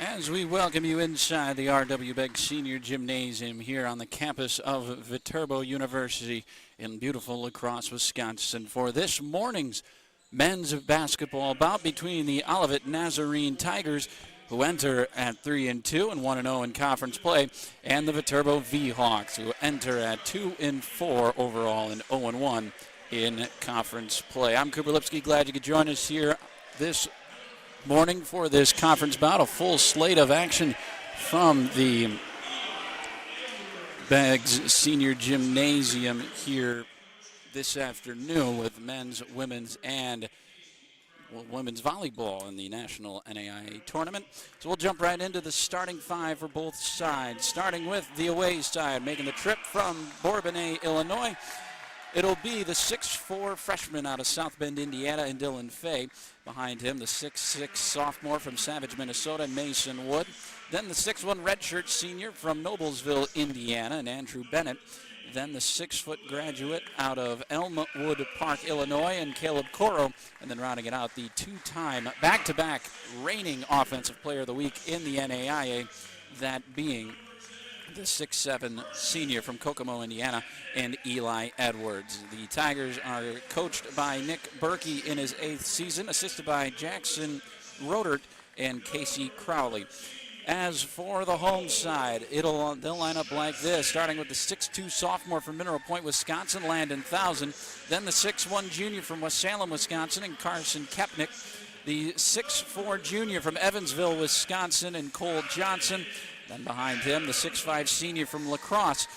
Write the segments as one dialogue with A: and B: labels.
A: As we welcome you inside the R.W. Begg Senior Gymnasium here on the campus of Viterbo University in beautiful La Crosse, Wisconsin, for this morning's men's basketball bout between the Olivet Nazarene Tigers, who enter at 3-2 and 1-0 in conference play, and the Viterbo V-Hawks, who enter at 2-4 overall and 0-1 in conference play. I'm Cooper Lipsky. Glad you could join us here this morning for this conference bout. A full slate of action from the Beggs Senior Gymnasium here this afternoon with men's, women's, and women's volleyball in the National NAIA tournament. So we'll jump right into the starting five for both sides, starting with the away side, making the trip from Bourbonnais, Illinois. It'll be the 6'4 freshman out of South Bend, Indiana, and Dylan Fay. Behind him, the 6'6 sophomore from Savage, Minnesota, Mason Wood. Then the 6'1 redshirt senior from Noblesville, Indiana, and Andrew Bennett. Then the 6-foot graduate out of Elmwood Park, Illinois, and Caleb Coro. And then rounding it out, the two-time back-to-back reigning Offensive Player of the Week in the NAIA, that being the 6'7 senior from Kokomo, Indiana, and Eli Edwards. The Tigers are coached by Nick Berkey in his 8th season, assisted by Jackson Rodert and Casey Crowley. As for the home side, they'll line up like this, starting with the 6'2 sophomore from Mineral Point, Wisconsin, Landon Thousand. Then the 6'1 junior from West Salem, Wisconsin, and Carson Kepnick. The 6'4 junior from Evansville, Wisconsin, and Cole Johnson. Then behind him, the 6'5 senior from La Crosse,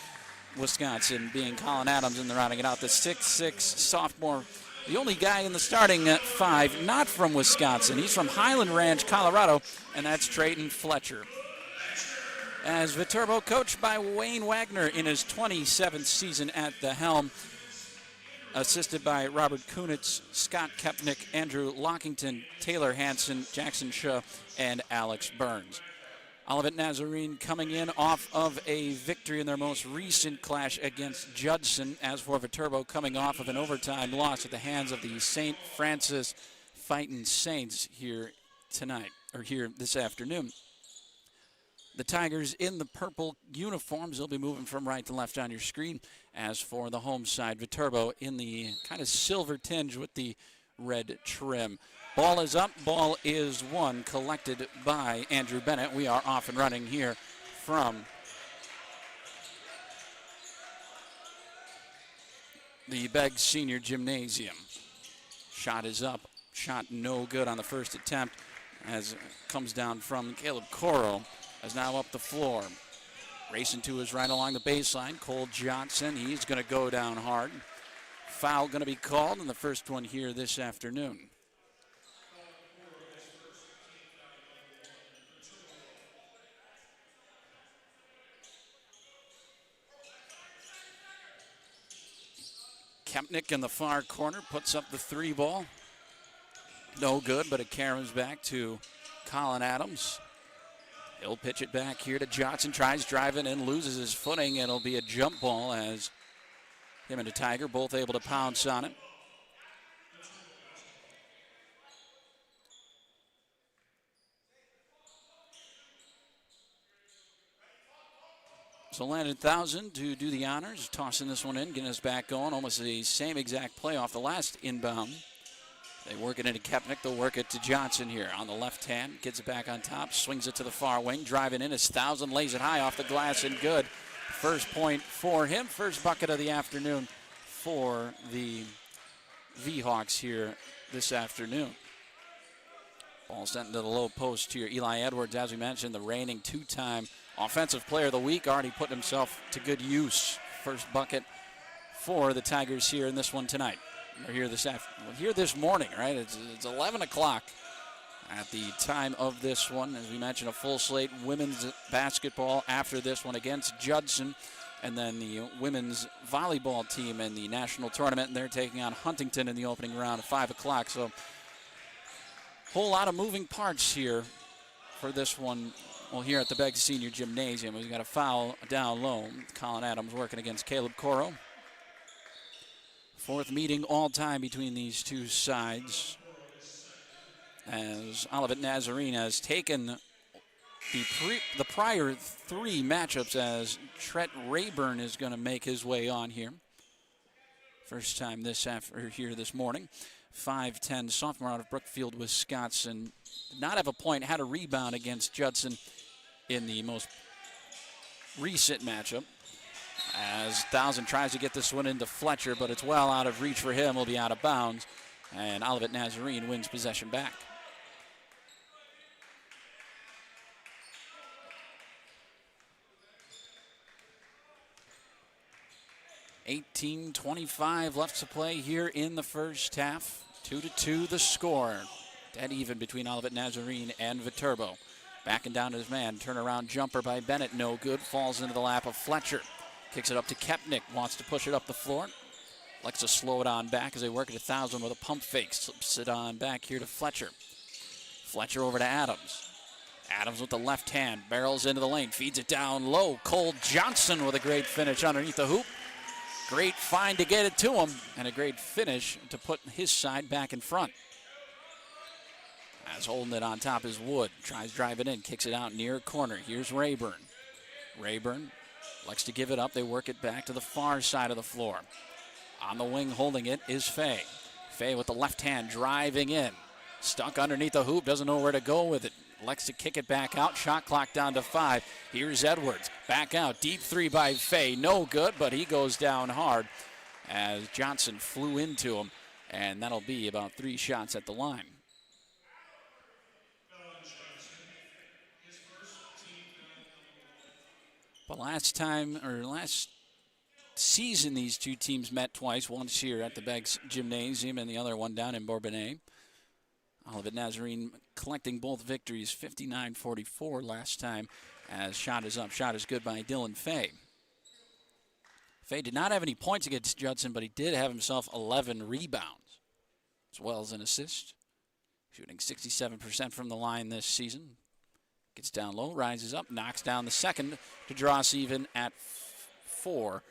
A: Wisconsin, being Colin Adams, and they're rounding it out. The 6'6 sophomore, the only guy in the starting five not from Wisconsin. He's from Highland Ranch, Colorado, and that's Trayton Fletcher. As Viterbo, coached by Wayne Wagner in his 27th season at the helm, assisted by Robert Kunitz, Scott Kepnick, Andrew Lockington, Taylor Hansen, Jackson Shaw, and Alex Burns. Olivet Nazarene coming in off of a victory in their most recent clash against Judson. As for Viterbo, coming off of an overtime loss at the hands of the St. Francis Fightin' Saints here tonight, or here this afternoon. The Tigers in the purple uniforms. They'll be moving from right to left on your screen. As for the home side, Viterbo in the kind of silver tinge with the red trim. Ball is up, ball is won, collected by Andrew Bennett. We are off and running here from the Beggs Senior Gymnasium. Shot is up, shot no good on the first attempt, as it comes down from Caleb Coro, as now up the floor. Racing to his right along the baseline, Cole Johnson, he's going to go down hard. Foul going to be called, and the first one here this afternoon. Kempnick in the far corner puts up the 3 ball. No good, but it carries back to Colin Adams. He'll pitch it back here to Johnson, tries driving in, loses his footing, and it'll be a jump ball as him and the Tiger both able to pounce on it. So Landon Thousand to do the honors, tossing this one in, getting us back going. Almost the same exact play off the last inbound. They work it into Kepnick. They'll work it to Johnson here on the left hand. Gets it back on top, swings it to the far wing. Driving in as Thousand lays it high off the glass and good. First point for him. First bucket of the afternoon for the V-Hawks here this afternoon. Ball sent into the low post here. Eli Edwards, as we mentioned, the reigning two-time Offensive Player of the Week, already putting himself to good use. First bucket for the Tigers here in this one tonight. We're here this morning, right? It's 11 o'clock at the time of this one. As we mentioned, a full slate women's basketball after this one against Judson, and then the women's volleyball team in the national tournament, and they're taking on Huntington in the opening round at 5 o'clock. So whole lot of moving parts here for this one. Well, here at the Beggs Senior Gymnasium, we've got a foul down low. Colin Adams working against Caleb Coro. Fourth meeting all time between these two sides, as Olivet Nazarene has taken the prior 3 matchups as Trent Rayburn is going to make his way on here. First time here this morning. 5'10" sophomore out of Brookfield, Wisconsin. Did not have a point, had a rebound against Judson in the most recent matchup. As Thousand tries to get this one into Fletcher, but it's well out of reach for him. Will be out of bounds. And Olivet Nazarene wins possession back. 18:25 left to play here in the first half. 2-2 the score. Dead even between Olivet Nazarene and Viterbo. Backing down to his man. Turnaround jumper by Bennett. No good. Falls into the lap of Fletcher. Kicks it up to Kepnick. Wants to push it up the floor. Likes to slow it on back as they work at 1,000 with a pump fake. Slips it on back here to Fletcher. Fletcher over to Adams. Adams with the left hand. Barrels into the lane. Feeds it down low. Cole Johnson with a great finish underneath the hoop. Great find to get it to him, and a great finish to put his side back in front. As holding it on top is Wood. Tries driving in, kicks it out near corner. Here's Rayburn. Rayburn likes to give it up. They work it back to the far side of the floor. On the wing holding it is Fay. Fay with the left hand driving in. Stuck underneath the hoop, doesn't know where to go with it. Likes to kick it back out. Shot clock down to 5. Here's Edwards. Back out. Deep 3 by Fay. No good, but he goes down hard as Johnson flew into him. And that'll be about 3 shots at the line. But last season, these two teams met twice. Once here at the Beggs Gymnasium and the other one down in Bourbonnais. Olivet Nazarene collecting both victories, 59-44 last time, as shot is up. Shot is good by Dylan Fay. Fay did not have any points against Judson, but he did have himself 11 rebounds, as well as an assist. Shooting 67% from the line this season. Gets down low, rises up, knocks down the second to draw us even at 4.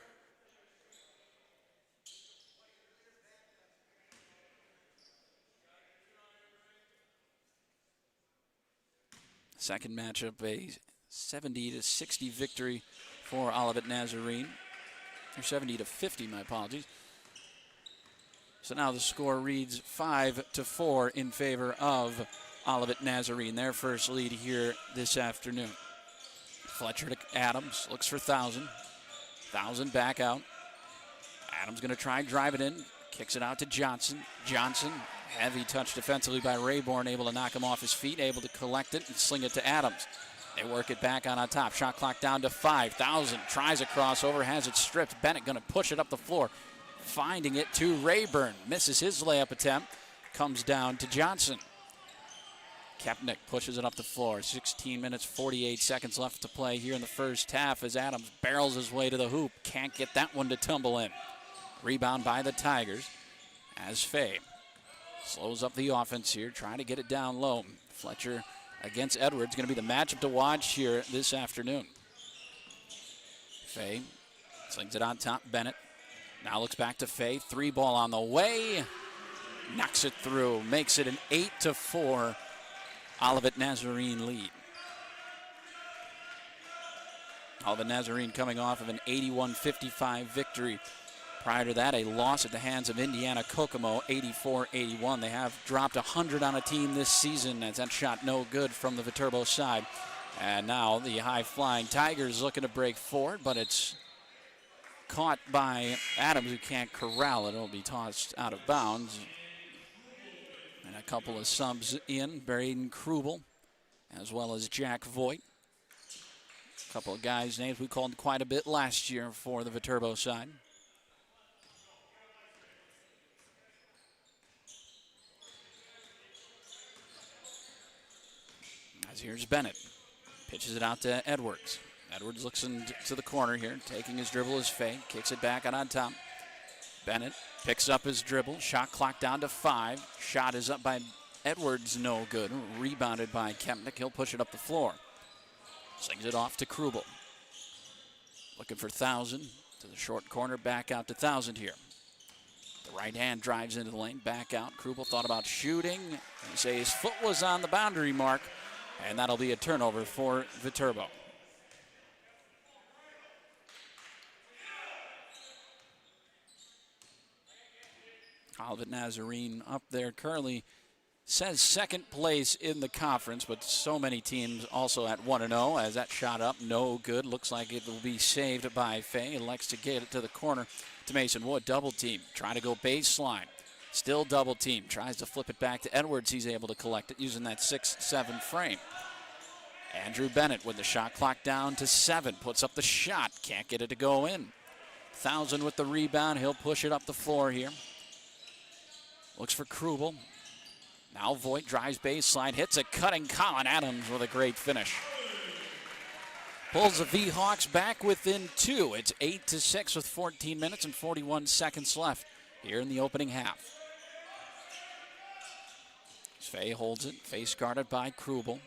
A: Second matchup, a 70-60 victory for Olivet Nazarene. Or 70-50, my apologies. So now the score reads 5-4 in favor of Olivet Nazarene. Their first lead here this afternoon. Fletcher to Adams, looks for 1,000. 1,000 back out. Adams going to try and drive it in. Kicks it out to Johnson. Johnson, heavy touch defensively by Rayburn, able to knock him off his feet, able to collect it and sling it to Adams. They work it back on top. Shot clock down to 5. 1,000 tries a crossover, has it stripped. Bennett going to push it up the floor, finding it to Rayburn. Misses his layup attempt. Comes down to Johnson. Kepnick pushes it up the floor. 16 minutes, 48 seconds left to play here in the first half as Adams barrels his way to the hoop. Can't get that one to tumble in. Rebound by the Tigers as Fay slows up the offense here, trying to get it down low. Fletcher against Edwards, going to be the matchup to watch here this afternoon. Fay slings it on top. Bennett now looks back to Fay. 3 ball on the way. Knocks it through. Makes it an 8-4 Olivet Nazarene lead. Olivet Nazarene coming off of an 81-55 victory. Prior to that, a loss at the hands of Indiana Kokomo, 84-81. They have dropped 100 on a team this season as that shot no good from the Viterbo side. And now the high-flying Tigers looking to break forward, but it's caught by Adams, who can't corral it. It'll be tossed out of bounds. And a couple of subs in, Braden Krubel, as well as Jack Voigt. A couple of guys' names we called quite a bit last year for the Viterbo side. As here's Bennett. Pitches it out to Edwards. Edwards looks into the corner here, taking his dribble is Fay. Kicks it back on top. Bennett picks up his dribble. Shot clock down to 5. Shot is up by Edwards, no good. Rebounded by Kempnick. He'll push it up the floor. Slings it off to Krubel. Looking for 1,000 to the short corner. Back out to 1,000 here. The right hand drives into the lane. Back out. Krubel thought about shooting. They say his foot was on the boundary mark. And that'll be a turnover for Viterbo. Olivet Nazarene up there currently says second place in the conference, but so many teams also at 1-0 as that shot up, no good. Looks like it will be saved by Fay. Elects to get it to the corner to Mason Wood. Double team, trying to go baseline. Still double team, tries to flip it back to Edwards. He's able to collect it using that 6-7 frame. Andrew Bennett with the shot clock down to 7, puts up the shot, can't get it to go in. 1,000 with the rebound, he'll push it up the floor here. Looks for Krubel. Now Voigt drives baseline, hits a cutting Colin Adams with a great finish. Pulls the V-Hawks back within 2. It's 8-6 with 14 minutes and 41 seconds left here in the opening half. Fay holds it, face guarded by Krubel.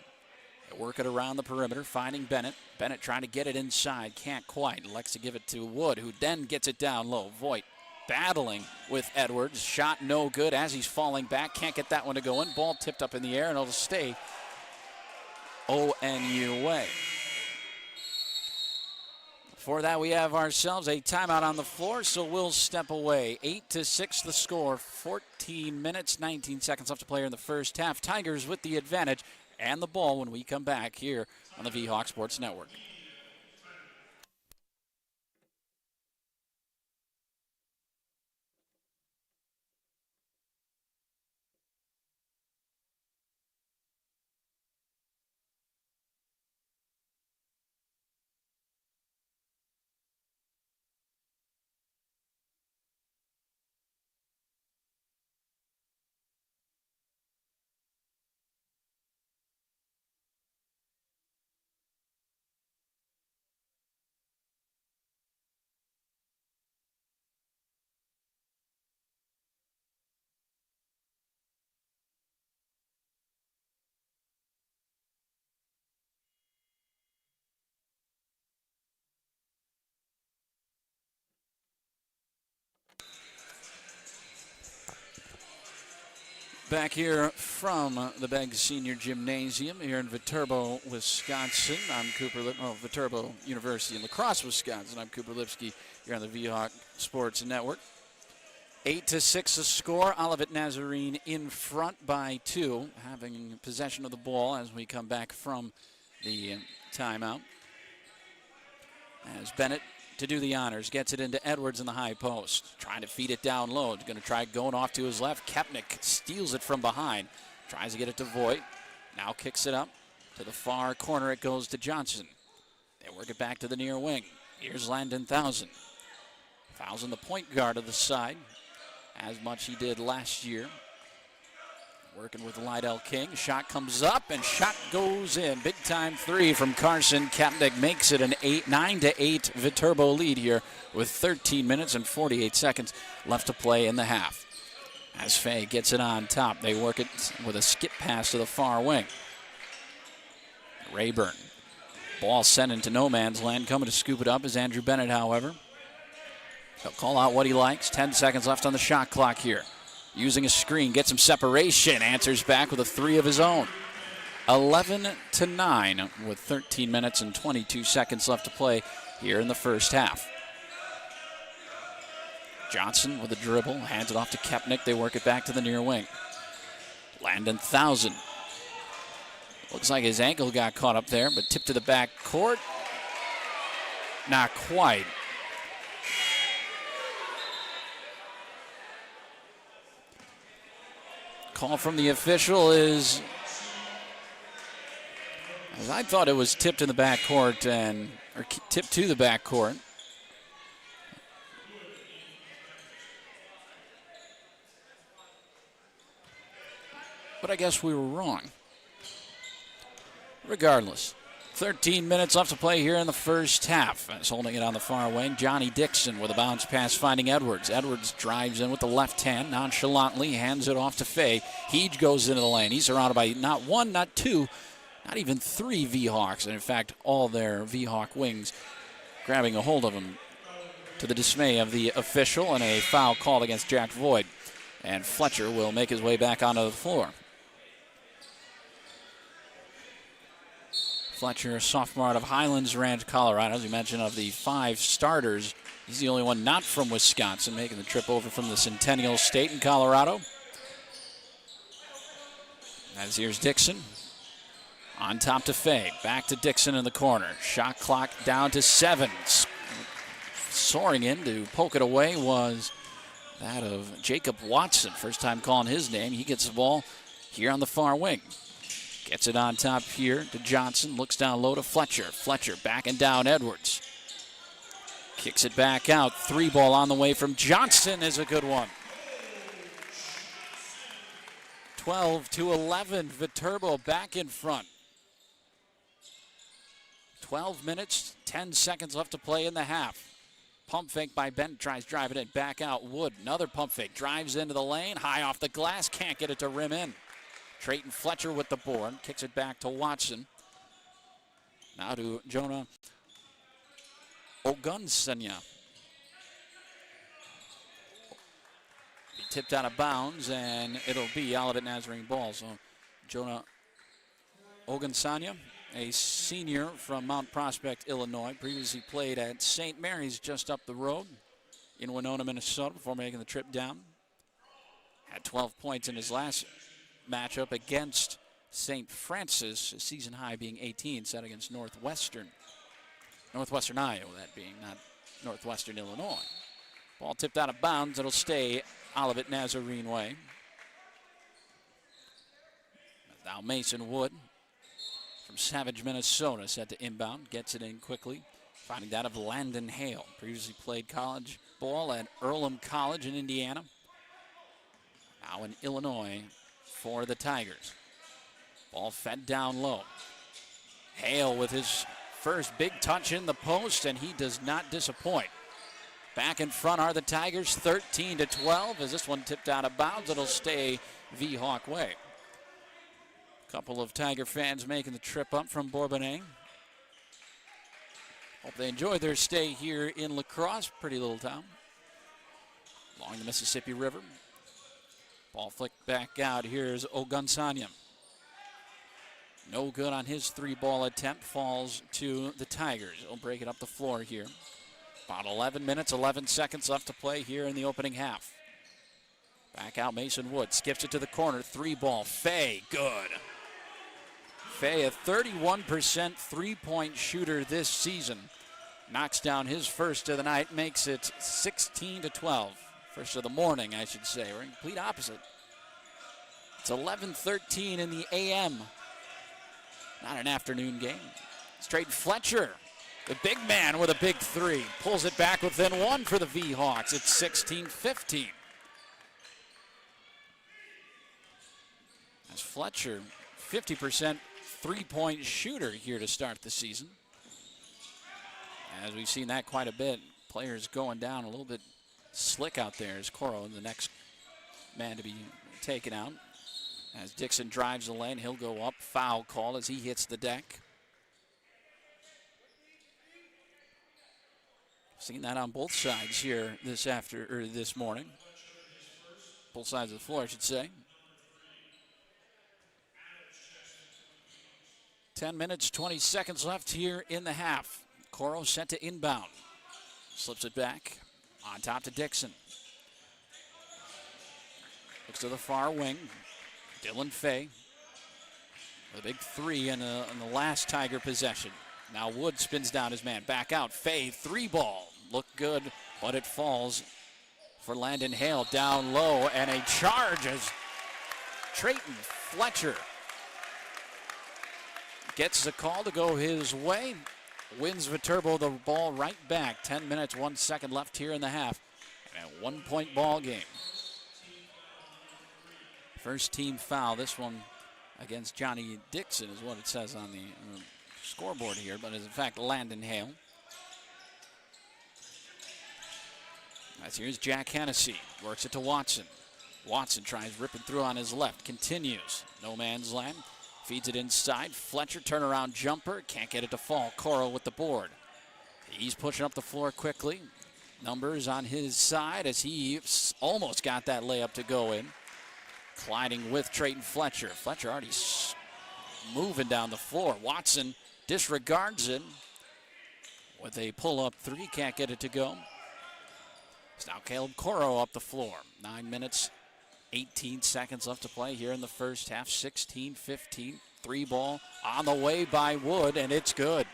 A: They work it around the perimeter, finding Bennett. Bennett trying to get it inside, can't quite. Elects to give it to Wood, who then gets it down low. Voigt battling with Edwards. Shot no good as he's falling back. Can't get that one to go in. Ball tipped up in the air, and it'll stay ONU way. Before that, we have ourselves a timeout on the floor, so we'll step away. 8-6 the score. 14 minutes, 19 seconds left to play in the first half. Tigers with the advantage and the ball when we come back here on the V-Hawk Sports Network. Back here from the Beggs Senior Gymnasium here in Viterbo, Wisconsin. I'm Cooper Viterbo University in La Crosse, Wisconsin. I'm Cooper Lipsky here on the V-Hawk Sports Network. 8-6 the score. Olivet Nazarene in front by 2, having possession of the ball as we come back from the timeout. As Bennett to do the honors, gets it into Edwards in the high post, trying to feed it down low. Going to try going off to his left. Kepnick steals it from behind, tries to get it to Voigt. Now kicks it up to the far corner. It goes to Johnson. They work it back to the near wing. Here's Landon Thousand. Thousand, the point guard of the side, as much he did last year. Working with Lydell King. Shot comes up and shot goes in. Big time 3 from Carson. Kapnick makes it an 9-8 Viterbo lead here with 13 minutes and 48 seconds left to play in the half. As Fay gets it on top, they work it with a skip pass to the far wing. Rayburn. Ball sent into no man's land. Coming to scoop it up is Andrew Bennett, however. He'll call out what he likes. 10 seconds left on the shot clock here. Using a screen, gets some separation, answers back with a 3 of his own. 11-9 with 13 minutes and 22 seconds left to play here in the first half. Johnson with a dribble, hands it off to Kepnick. They work it back to the near wing. Landon Thousand. Looks like his ankle got caught up there, but tipped to the back court. Not quite. Call from the official is, as I thought it was tipped in the backcourt or tipped to the backcourt. But I guess we were wrong. Regardless, 13 minutes left to play here in the first half. As holding it on the far wing, Johnny Dixon with a bounce pass finding Edwards. Edwards drives in with the left hand, nonchalantly hands it off to Fay. Heege goes into the lane. He's surrounded by not 1, not 2, not even 3 V-Hawks. And in fact, all their V-Hawk wings grabbing a hold of him, to the dismay of the official, and a foul called against Jack Voigt. And Fletcher will make his way back onto the floor. Fletcher, a sophomore out of Highlands Ranch, Colorado. As you mentioned, of the 5 starters, he's the only one not from Wisconsin, making the trip over from the Centennial State in Colorado. As here's Dixon. On top to Fay. Back to Dixon in the corner. Shot clock down to 7. Soaring in to poke it away was that of Jacob Watson. First time calling his name. He gets the ball here on the far wing. Gets it on top here to Johnson. Looks down low to Fletcher. Fletcher backing down Edwards. Kicks it back out. 3 ball on the way from Johnson is a good one. 12-11. Viterbo back in front. 12 minutes, 10 seconds left to play in the half. Pump fake by Bent, tries driving it back out. Wood, another pump fake, drives into the lane, high off the glass, can't get it to rim in. Trayton Fletcher with the board, kicks it back to Watson. Now to Jonah Ogunsanya. He tipped out of bounds, and it'll be Olivet Nazarene ball. So Jonah Ogunsanya, a senior from Mount Prospect, Illinois, previously played at St. Mary's just up the road in Winona, Minnesota before making the trip down. Had 12 points in his last matchup against St. Francis, his season high being 18, set against Northwestern Iowa, that being, not Northwestern Illinois. Ball tipped out of bounds. It'll stay Olivet Nazarene way. Now Mason Wood from Savage, Minnesota, set to inbound. Gets it in quickly. Finding that of Landon Hale. Previously played college ball at Earlham College in Indiana. Now in Illinois for the Tigers. Ball fed down low. Hale with his first big touch in the post, and he does not disappoint. Back in front are the Tigers, 13-12. As this one tipped out of bounds, it'll stay V-Hawk way. Couple of Tiger fans making the trip up from Bourbonnais. Hope they enjoyed their stay here in La Crosse, pretty little town, along the Mississippi River. Ball flicked back out. Here's Ogunsanya. No good on his 3-ball attempt. Falls to the Tigers. They'll break it up the floor here. About 11 minutes, 11 seconds left to play here in the opening half. Back out Mason Wood. Skips it to the corner. 3-ball. Fay. Good. Fay, a 31% 3-point shooter this season. Knocks down his first of the night. Makes it 16-12. First of the morning, I should say. We're in complete opposite. It's 11:13 in the AM. Not an afternoon game. Straight Fletcher, the big man with a big 3. Pulls it back within 1 for the V-Hawks. It's 16-15. As Fletcher, 50% 3-point shooter here to start the season. As we've seen that quite a bit. Players going down a little bit slick out there as Coro, the next man to be taken out. As Dixon drives the lane, he'll go up. Foul call as he hits the deck. Seen that on both sides here this morning. Both sides of the floor, I should say. 10 minutes, 20 seconds left here in the half. Coro set to inbound. Slips it back. On top to Dixon. Looks to the far wing. Dylan Fay. The big 3 in the last Tiger possession. Now Wood spins down his man. Back out. Fay, 3-ball. Looked good, but it falls for Landon Hale down low. And a charge as Trayton Fletcher gets the call to go his way. Wins Viterbo the ball right back. 10 minutes, 1 second left here in the half. And a 1-point ball game. First team foul. This one against Johnny Dixon is what it says on the scoreboard here, but is in fact Landon Hale. As here's Jack Hennessy. Works it to Watson. Watson tries ripping through on his left. Continues. No man's land. Feeds it inside. Fletcher, turnaround jumper. Can't get it to fall. Coro with the board. He's pushing up the floor quickly. Numbers on his side as he almost got that layup to go in. Colliding with Trayton Fletcher. Fletcher already moving down the floor. Watson disregards it with a pull-up three. Can't get it to go. It's now Caleb Coro up the floor. 9 minutes, 18 seconds left to play here in the first half. 16-15. Three ball on the way by Wood, and it's good.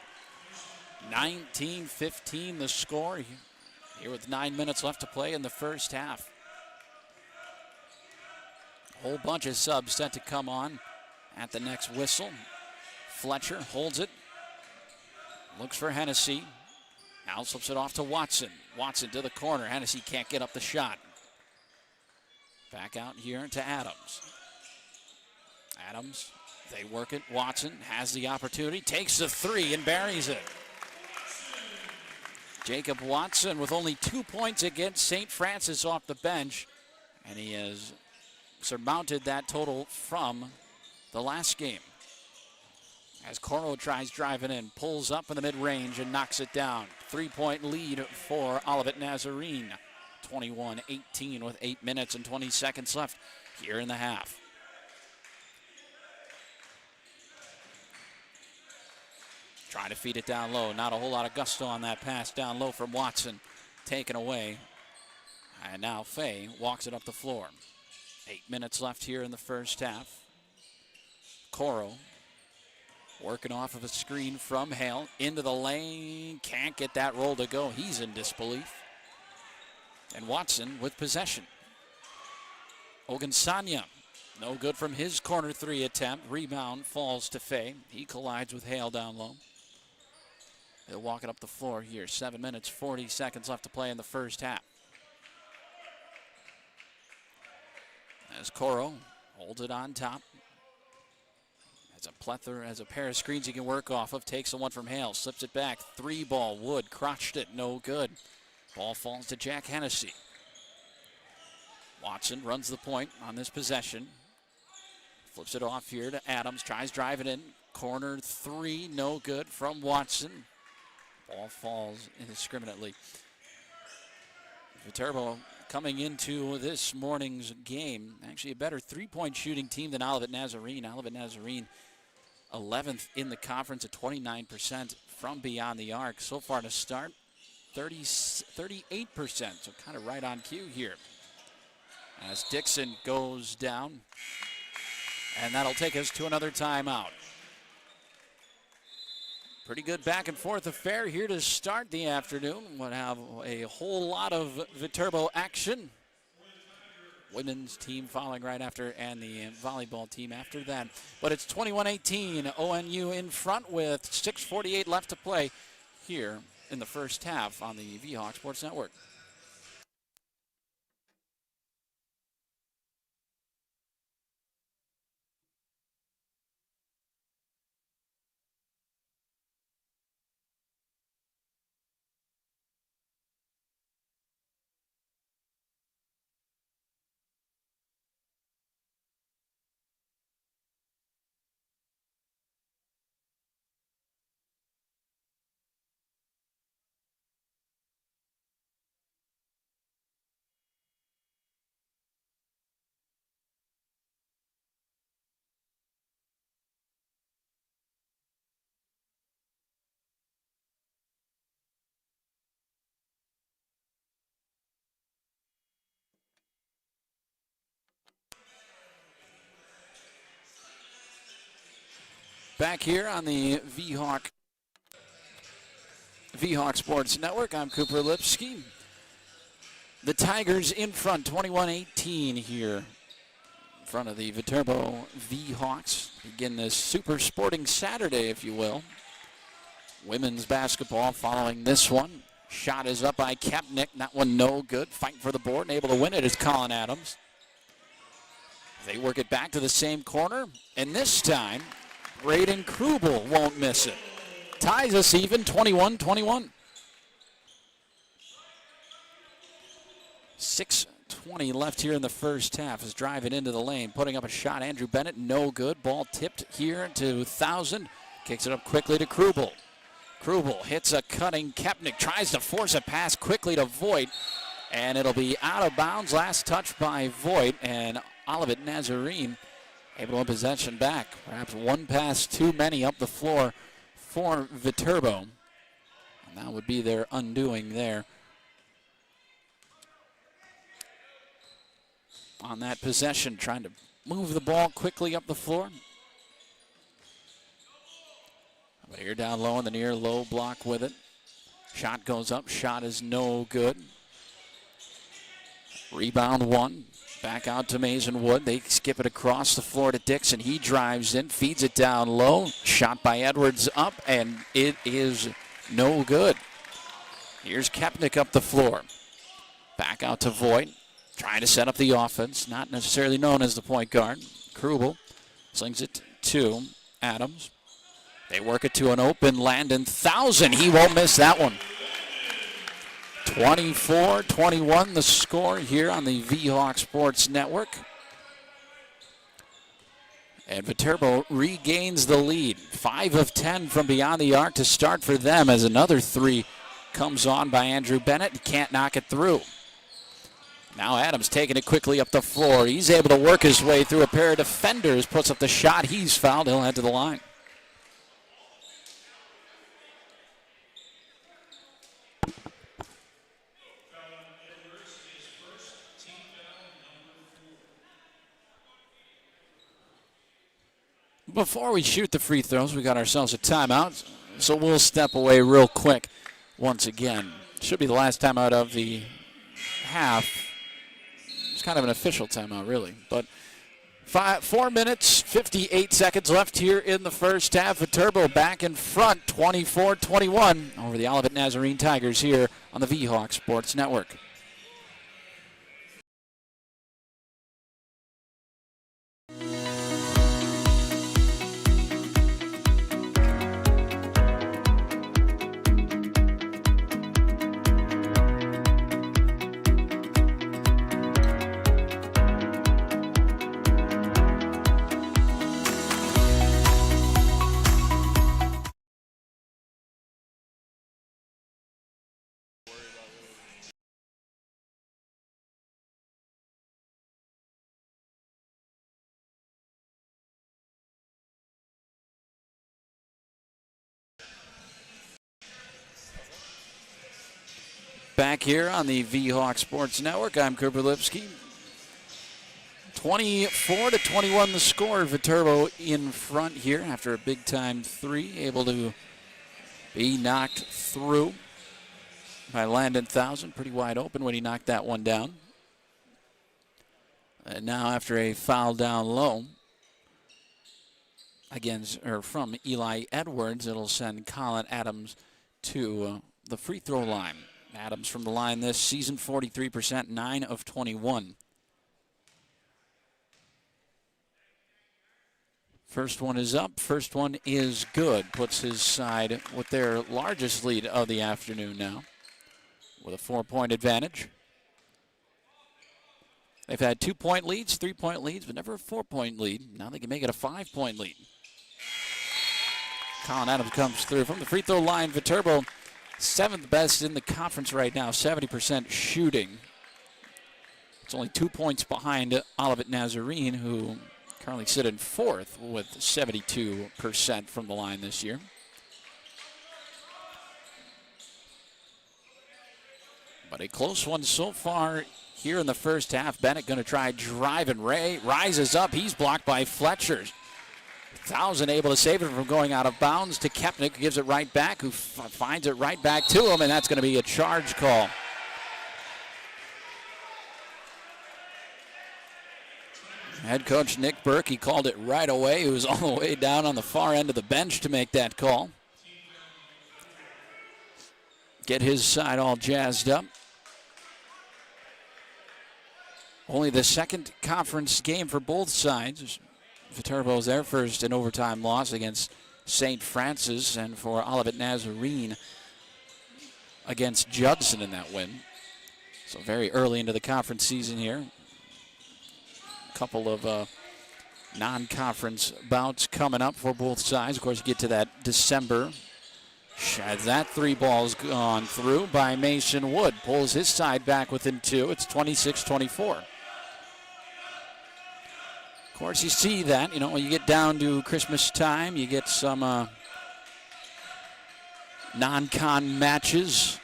A: 19-15 the score here with 9 minutes left to play in the first half. A whole bunch of subs set to come on at the next whistle. Fletcher holds it. Looks for Hennessy. Now slips it off to Watson. Watson to the corner. Hennessy can't get up the shot. Back out here to Adams. Adams, they work it. Watson has the opportunity. Takes the three and buries it. Jacob Watson with only 2 points against St. Francis off the bench. And he has surmounted that total from the last game. As Coro tries driving in, pulls up in the mid-range and knocks it down. 3-point lead for Olivet Nazarene. 21-18 with 8 minutes and 20 seconds left here in the half. Trying to feed it down low. Not a whole lot of gusto on that pass down low from Watson. Taken away. And now Fay walks it up the floor. 8 minutes left here in the first half. Coro working off of a screen from Hale. Into the lane. Can't get that roll to go. He's in disbelief. And Watson with possession. Ogunsanya. No good from his corner three attempt. Rebound falls to Fay. He collides with Hale down low. They'll walk it up the floor here. 7 minutes, 40 seconds left to play in the first half. As Coro holds it on top. Has a pair of screens he can work off of. Takes the one from Hale. Slips it back. Three ball. Wood crotched it. No good. Ball falls to Jack Hennessy. Watson runs the point on this possession. Flips it off here to Adams. Tries driving in. Corner three. No good from Watson. Ball falls indiscriminately. Viterbo coming into this morning's game, actually a better three-point shooting team than Olivet Nazarene. Olivet Nazarene 11th in the conference at 29% from beyond the arc. So far to start, 38%, so kind of right on cue here. As Dixon goes down, and that'll take us to another timeout. Pretty good back and forth affair here to start the afternoon. We'll have a whole lot of Viterbo action. Women's team following right after, and the volleyball team after that. But it's 21-18, ONU in front with 6:48 left to play here in the first half on the VHawk Sports Network. Back here on the VHawk Sports Network, I'm Cooper Lipsky. The Tigers in front, 21-18 here in front of the Viterbo VHawks. Begin this super sporting Saturday, if you will. Women's basketball following this one. Shot is up by Kepnick. That one no good. Fighting for the board and able to win it is Colin Adams. They work it back to the same corner, and this time Braden Krubel won't miss it. Ties us even, 21-21. 6:20 left here in the first half. Is driving into the lane, putting up a shot. Andrew Bennett, no good. Ball tipped here to 1,000. Kicks it up quickly to Krubel. Krubel hits a cutting Kepnick. Tries to force a pass quickly to Voigt. And it'll be out of bounds. Last touch by Voigt. And Olivet Nazarene able to win possession back. Perhaps one pass too many up the floor for Viterbo. And that would be their undoing there. On that possession, trying to move the ball quickly up the floor. But here down low in the near low block with it. Shot goes up, shot is no good. Rebound one, back out to Mason Wood. They skip it across the floor to Dixon. He drives in, feeds it down low. Shot by Edwards up, and it is no good. Here's Kepnick up the floor. Back out to Voigt, trying to set up the offense. Not necessarily known as the point guard. Krubel slings it to Adams. They work it to an open Landon Thousand. He won't miss that one. 24-21 the score here on the V-Hawk Sports Network. And Viterbo regains the lead. 5 of 10 from beyond the arc to start for them as another three comes on by Andrew Bennett. He can't knock it through. Now Adams taking it quickly up the floor. He's able to work his way through a pair of defenders. Puts up the shot. He's fouled. He'll head to the line. Before we shoot the free throws, we got ourselves a timeout, so we'll step away real quick once again. Should be the last timeout of the half. It's kind of an official timeout, really. But 4 minutes, 58 seconds left here in the first half. Viterbo back in front, 24-21 over the Olivet Nazarene Tigers here on the V-Hawk Sports Network. Back here on the V-Hawk Sports Network, I'm Cooper Lipsky. 24-21 the score. Viterbo in front here after a big-time three, able to be knocked through by Landon Thousand. Pretty wide open when he knocked that one down. And now after a foul down low from Eli Edwards, it'll send Colin Adams to the free throw line. Adams from the line this season, 43%, 9 of 21. First one is up, first one is good. Puts his side with their largest lead of the afternoon now, with a 4-point advantage. They've had 2-point leads, 3-point leads, but never a 4-point lead. Now they can make it a 5-point lead. Colin Adams comes through from the free throw line. Viterbo, 7th best in the conference right now, 70% shooting. It's only 2 points behind Olivet Nazarene, who currently sit in 4th with 72% from the line this year. But a close one so far here in the first half. Bennett going to try driving. Ray rises up. He's blocked by Fletcher. Thousand able to save it from going out of bounds to Kepnick, who gives it right back, who finds it right back to him, and that's going to be a charge call. Head coach Nick Burke, he called it right away. He was all the way down on the far end of the bench to make that call. Get his side all jazzed up. Only the second conference game for both sides. Viterbo's their first in overtime loss against St. Francis, and for Olivet Nazarene against Judson in that win. So very early into the conference season here. A couple of non-conference bouts coming up for both sides. Of course, you get to that December. As that three ball's gone through by Mason Wood. Pulls his side back within 2. It's 26-24. Of course, you see that, when you get down to Christmas time, you get some non-con matches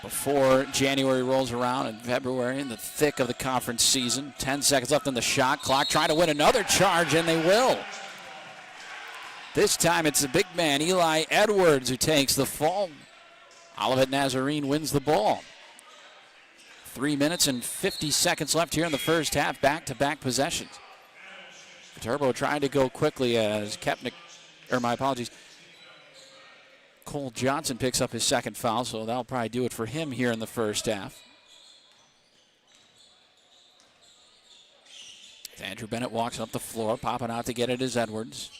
A: before January rolls around and February in the thick of the conference season. 10 seconds left on the shot clock. Trying to win another charge, and they will. This time it's the big man, Eli Edwards, who takes the fall. Olivet Nazarene wins the ball. 3 minutes and 50 seconds left here in the first half. Back-to-back possessions. Viterbo trying to go quickly as Cole Johnson picks up his second foul, so that'll probably do it for him here in the first half. Andrew Bennett walks up the floor, popping out to get it is Edwards.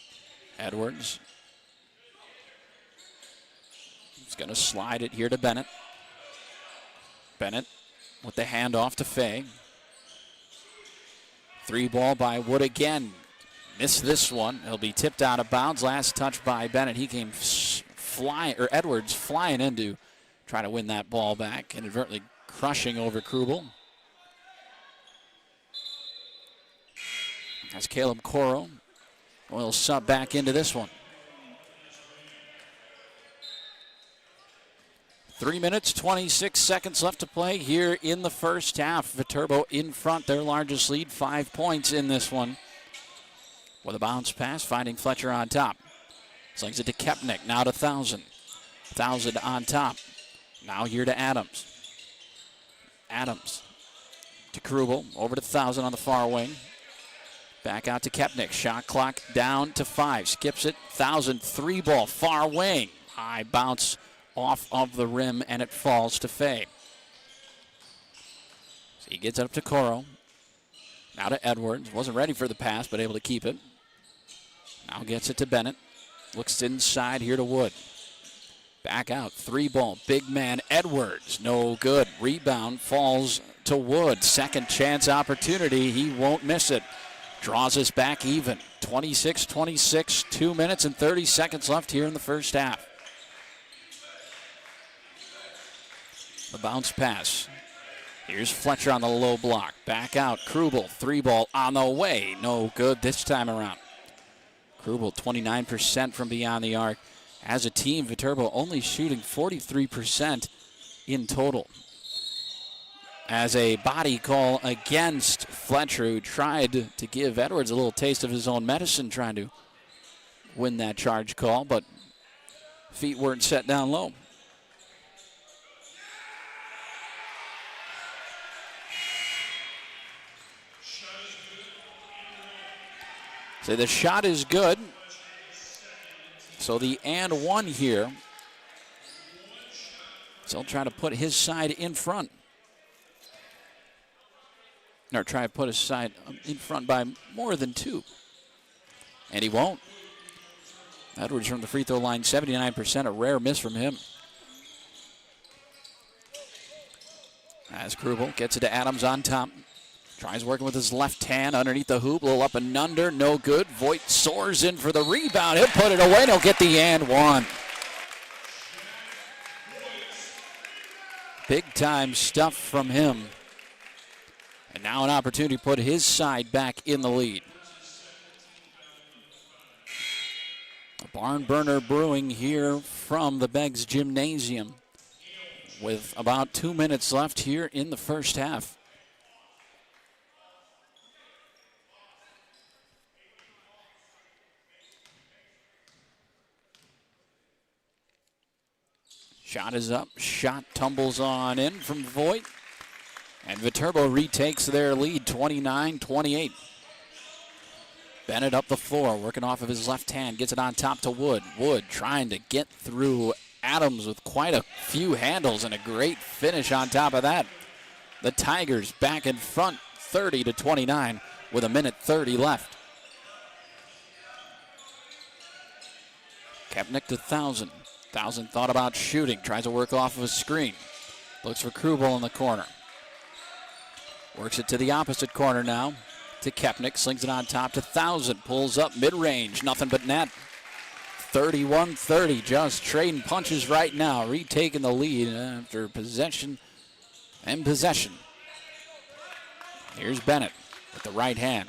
A: Edwards is going to slide it here to Bennett. Bennett with the handoff to Fay. 3 ball by Wood again. Missed this one. He'll be tipped out of bounds. Last touch by Bennett. He came Edwards flying in to try to win that ball back, inadvertently crushing over Krubel. That's Caleb Coro. We'll sub back into this one. 3 minutes, 26 seconds left to play here in the first half. Viterbo in front, their largest lead, 5 points in this one. With a bounce pass, finding Fletcher on top. Slings it to Kepnick, now to Thousand. Thousand on top. Now here to Adams. Adams to Krubel, over to Thousand on the far wing. Back out to Kepnick, shot clock down to 5. Skips it, Thousand, 3 ball, far wing. High bounce off of the rim, and it falls to Fay. So he gets it up to Coro. Now to Edwards. Wasn't ready for the pass, but able to keep it. Now gets it to Bennett. Looks inside here to Wood. Back out, 3 ball, big man Edwards. No good. Rebound falls to Wood. Second chance opportunity. He won't miss it. Draws us back even. 26-26, 2 minutes and 30 seconds left here in the first half. The bounce pass. Here's Fletcher on the low block. Back out, Krubel, 3 ball on the way. No good this time around. Krubel, 29% from beyond the arc. As a team, Viterbo only shooting 43% in total. As a body call against Fletcher, who tried to give Edwards a little taste of his own medicine, trying to win that charge call, but feet weren't set down low. So the shot is good. So the and 1 here. So he'll try to put his side in front. Or try to put his side in front by more than 2. And he won't. Edwards from the free throw line, 79%, a rare miss from him. As Krubel gets it to Adams on top. Tries working with his left hand underneath the hoop. A little up and under. No good. Voigt soars in for the rebound. He'll put it away and he'll get the and 1. Big time stuff from him. And now an opportunity to put his side back in the lead. A barn burner brewing here from the Beggs Gymnasium with about 2 minutes left here in the first half. Shot is up. Shot tumbles on in from Voigt. And Viterbo retakes their lead, 29-28. Bennett up the floor, working off of his left hand. Gets it on top to Wood. Wood trying to get through Adams with quite a few handles and a great finish on top of that. The Tigers back in front, 30-29, with 1:30 left. Kepnick to Thousand. Thousand thought about shooting. Tries to work off of a screen. Looks for Krubel in the corner. Works it to the opposite corner now. To Kepnick. Slings it on top to Thousand. Pulls up mid-range. Nothing but net. 31-30. Just trading punches right now. Retaking the lead after possession and possession. Here's Bennett with the right hand.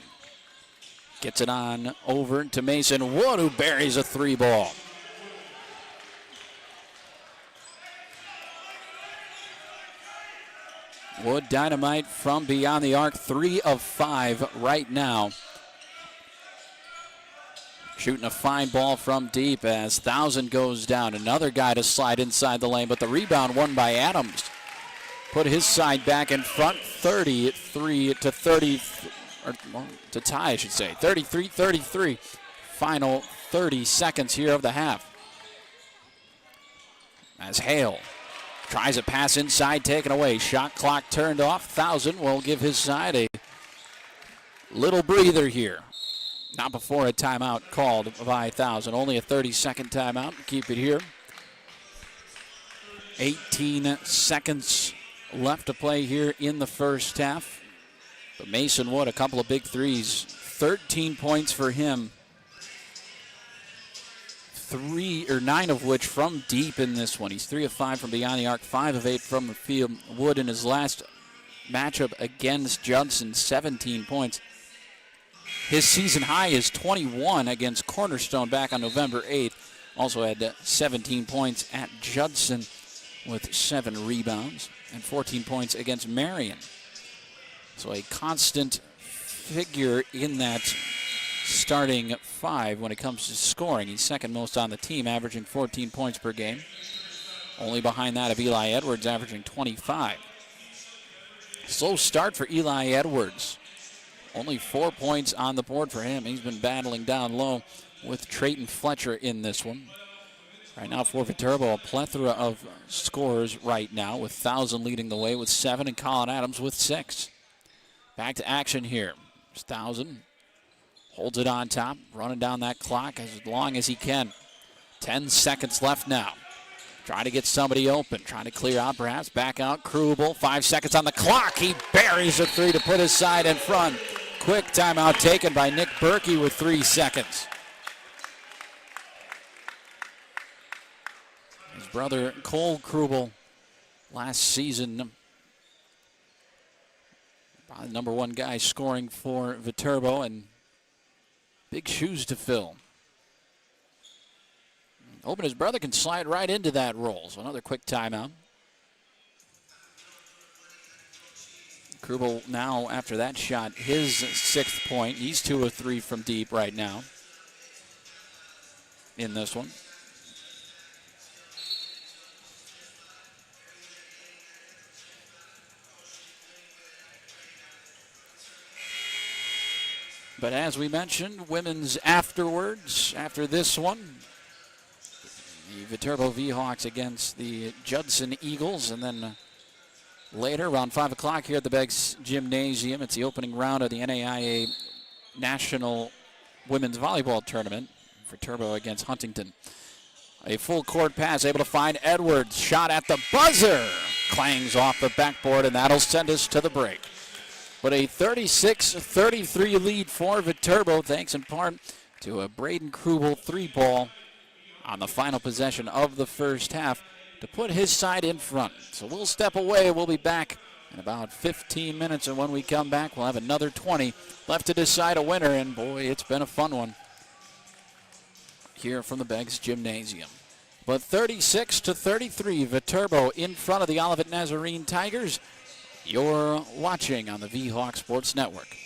A: Gets it on over to Mason Wood, who buries a 3 ball. Wood Dynamite from beyond the arc, 3 of 5 right now. Shooting a fine ball from deep as 1,000 goes down. Another guy to slide inside the lane, but the rebound won by Adams. Put his side back in front, 33 to 30, or well, to tie, I should say. 33-33. Final 30 seconds here of the half. As Hale tries a pass inside, taken away. Shot clock turned off. 1,000 will give his side a little breather here. Not before a timeout called by 1,000. Only a 30-second timeout. Keep it here. 18 seconds left to play here in the first half. But Mason Wood, a couple of big threes. 13 points for him. 9 of which from deep in this one. He's 3 of 5 from beyond the arc, 5 of 8 from the field. Wood in his last matchup against Judson, 17 points. His season high is 21 against Cornerstone back on November 8th. Also had 17 points at Judson with 7 rebounds and 14 points against Marion. So a constant figure in that starting 5 when it comes to scoring. He's second most on the team, averaging 14 points per game. Only behind that of Eli Edwards, averaging 25. Slow start for Eli Edwards. Only 4 points on the board for him. He's been battling down low with Trayton Fletcher in this one. Right now for Viterbo, a plethora of scores right now, with 1,000 leading the way with 7 and Colin Adams with 6. Back to action here. 1,000 holds it on top, running down that clock as long as he can. 10 seconds left now. Trying to get somebody open, trying to clear out perhaps. Back out, Krubel, 5 seconds on the clock. He buries a 3 to put his side in front. Quick timeout taken by Nick Berkey with 3 seconds. His brother Cole Krubel last season, probably the #1 guy scoring for Viterbo, and big shoes to fill. Hoping his brother can slide right into that role. So another quick timeout. Krubel now, after that shot, his 6th point. He's 2 of 3 from deep right now in this one. But as we mentioned, women's afterwards, after this one, the Viterbo V-Hawks against the Judson Eagles, and then later, around 5 o'clock here at the Beggs Gymnasium, it's the opening round of the NAIA National Women's Volleyball Tournament. Viterbo against Huntington. A full court pass, able to find Edwards. Shot at the buzzer. Clangs off the backboard, and that'll send us to the break. But a 36-33 lead for Viterbo, thanks in part to a Braden Krubel 3-ball on the final possession of the first half to put his side in front. So we'll step away. We'll be back in about 15 minutes, and when we come back, we'll have another 20 left to decide a winner, and boy, it's been a fun one here from the Beggs Gymnasium. But 36-33, Viterbo in front of the Olivet Nazarene Tigers. You're watching on the V-Hawk Sports Network.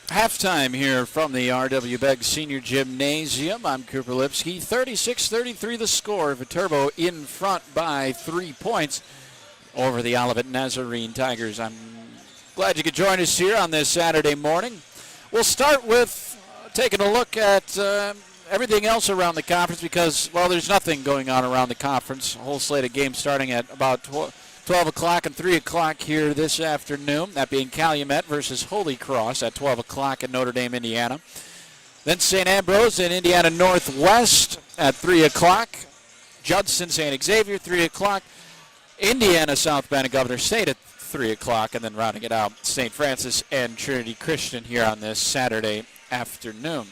A: Halftime here from the R.W. Begg Senior Gymnasium. I'm Cooper Lipsky. 36-33 the score. Viterbo in front by 3 points over the Olivet Nazarene Tigers. I'm glad you could join us here on this Saturday morning. We'll start with taking a look at everything else around the conference because, well, there's nothing going on around the conference. A whole slate of games starting at about 12 o'clock and 3 o'clock here this afternoon, that being Calumet versus Holy Cross at 12 o'clock in Notre Dame, Indiana. Then St. Ambrose and Indiana Northwest at 3 o'clock. Judson, St. Xavier, 3 o'clock. Indiana, South Bend, and Governor State at 3 o'clock. And then rounding it out, St. Francis and Trinity Christian here on this Saturday afternoon.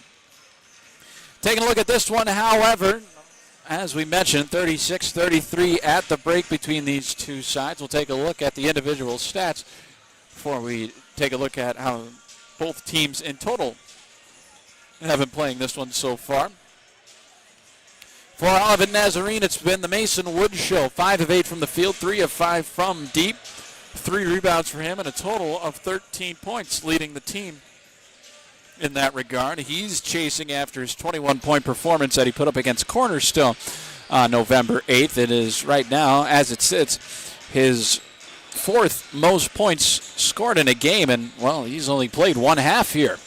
A: Taking a look at this one, however, as we mentioned, 36-33 at the break between these two sides. We'll take a look at the individual stats before we take a look at how both teams in total have been playing this one so far. For Olivet Nazarene, it's been the Mason Wood show. 5 of 8 from the field, 3 of 5 from deep. 3 rebounds for him and a total of 13 points, leading the team in that regard. He's chasing after his 21-point performance that he put up against Cornerstone on November 8th. It is right now, as it sits, his 4th most points scored in a game, and, well, he's only played one half here.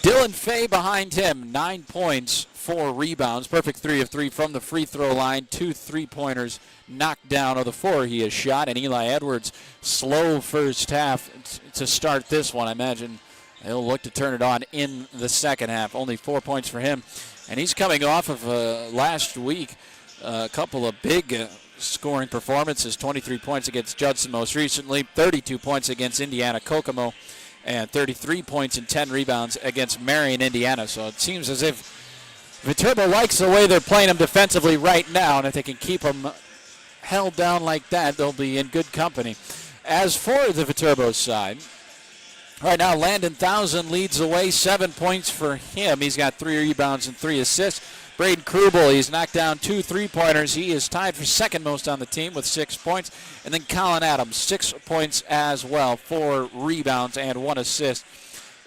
A: Dylan Fay behind him, 9 points, 4 rebounds, perfect 3 of 3 from the free throw line, 2 3-pointers knocked down of the 4 he has shot, and Eli Edwards, slow first half to start this one. I imagine he'll look to turn it on in the second half. Only 4 points for him. And he's coming off of last week a couple of big scoring performances. 23 points against Judson most recently, 32 points against Indiana Kokomo, and 33 points and 10 rebounds against Marion, Indiana. So it seems as if Viterbo likes the way they're playing him defensively right now, and if they can keep him held down like that, they'll be in good company. As for the Viterbo side, right now, Landon Thousand leads the way, 7 points for him. He's got 3 rebounds and 3 assists. Braden Krubel, he's knocked down 2 3-pointers. He is tied for second most on the team with 6 points. And then Colin Adams, 6 points as well, 4 rebounds and 1 assist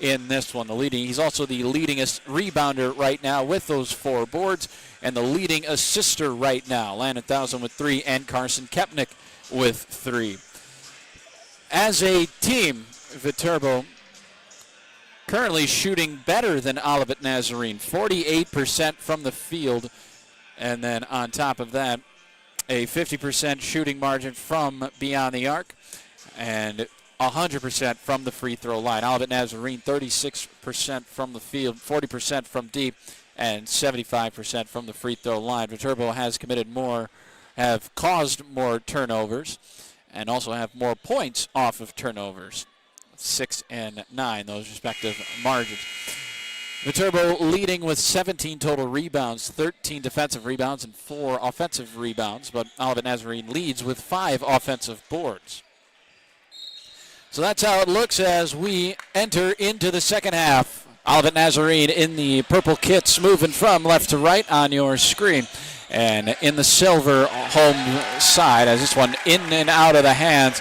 A: in this one. He's also the leadingest rebounder right now with those 4 boards, and the leading assister right now. Landon Thousand with 3 and Carson Kepnick with 3. As a team, Viterbo currently shooting better than Olivet Nazarene, 48% from the field, and then on top of that, a 50% shooting margin from beyond the arc, and 100% from the free throw line. Olivet Nazarene, 36% from the field, 40% from deep, and 75% from the free throw line. Viterbo has committed more, have caused more turnovers, and also have more points off of turnovers. 6 and 9, those respective margins. Viterbo leading with 17 total rebounds, 13 defensive rebounds, and 4 offensive rebounds, but Olivet Nazarene leads with 5 offensive boards. So that's how it looks as we enter into the second half. Olivet Nazarene in the purple kits moving from left to right on your screen. And in the silver home side, as this one in and out of the hands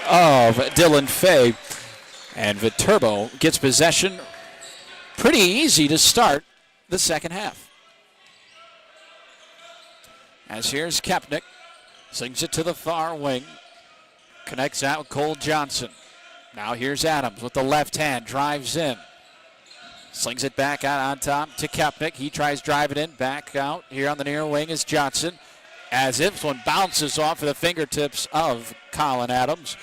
A: of Dylan Fay. And Viterbo gets possession pretty easy to start the second half. As here's Kepnick, slings it to the far wing, connects out with Cole Johnson. Now here's Adams with the left hand, drives in. Slings it back out on top to Kepnick. He tries driving in, back out. Here on the near wing is Johnson. As if this one bounces off of the fingertips of Colin Adams.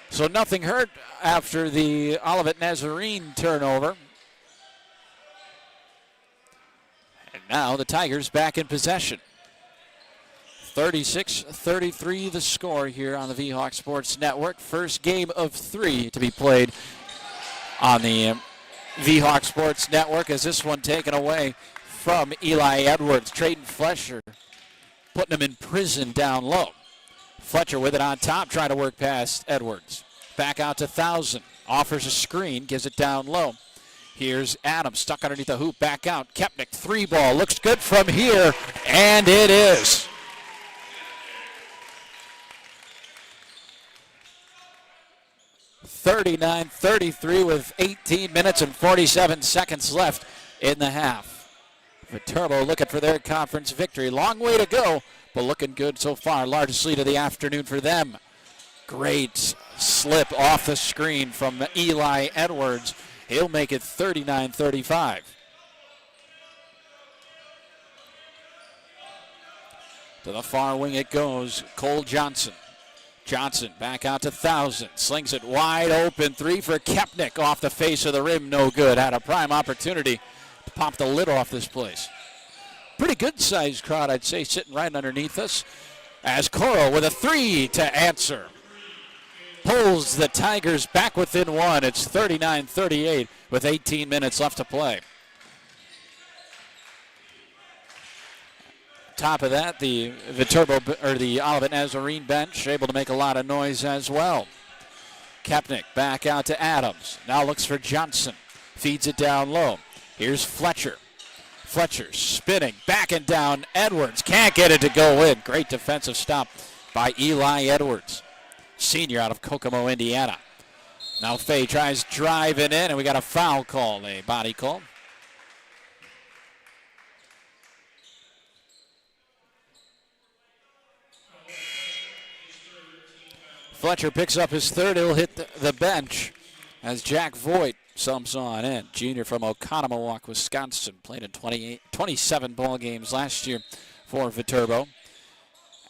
A: So nothing hurt after the Olivet Nazarene turnover. And now the Tigers back in possession. 36-33 the score here on the V-Hawk Sports Network. First game of 3 to be played on the V-Hawk Sports Network, as this one taken away from Eli Edwards. Trayton Fletcher putting him in prison down low. Fletcher with it on top, trying to work past Edwards. Back out to Thousand. Offers a screen, gives it down low. Here's Adams, stuck underneath the hoop, back out. Kepnick, 3-ball, looks good from here, and it is. 39-33 with 18 minutes and 47 seconds left in the half. Viterbo looking for their conference victory. Long way to go, but looking good so far. Largest lead of the afternoon for them. Great slip off the screen from Eli Edwards. He'll make it 39-35. To the far wing it goes. Cole Johnson. Johnson back out to Thousand. Slings it wide open. Three for Kepnick off the face of the rim. No good. Had a prime opportunity to pop the lid off this place. Pretty good sized crowd, I'd say, sitting right underneath us. As Coro with a three to answer. Pulls the Tigers back within one. It's 39-38 with 18 minutes left to play. Top of that, the Viterbo or the Olivet Nazarene bench able to make a lot of noise as well. Kepnick back out to Adams. Now looks for Johnson. Feeds it down low. Here's Fletcher. Fletcher spinning, backing down. Edwards can't get it to go in. Great defensive stop by Eli Edwards, senior out of Kokomo, Indiana. Now Fay tries driving in, and we got a foul call, a body call. Fletcher picks up his third. He'll hit the bench as Jack Voigt sumps on in. Junior from Oconomowoc, Wisconsin. Played in 27 ball games last year for Viterbo.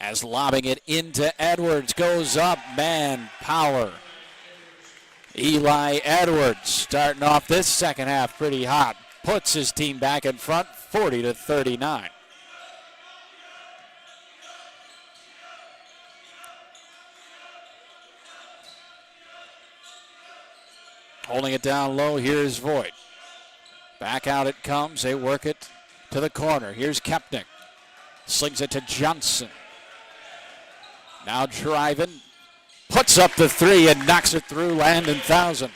A: As lobbing it into Edwards. Goes up. Man power. Eli Edwards starting off this second half pretty hot. Puts his team back in front, 40-39. Holding it down low, here's Voigt. Back out it comes, they work it to the corner. Here's Kepnick. Slings it to Johnson. Now driving. Puts up the three and knocks it through. Landon Thousand.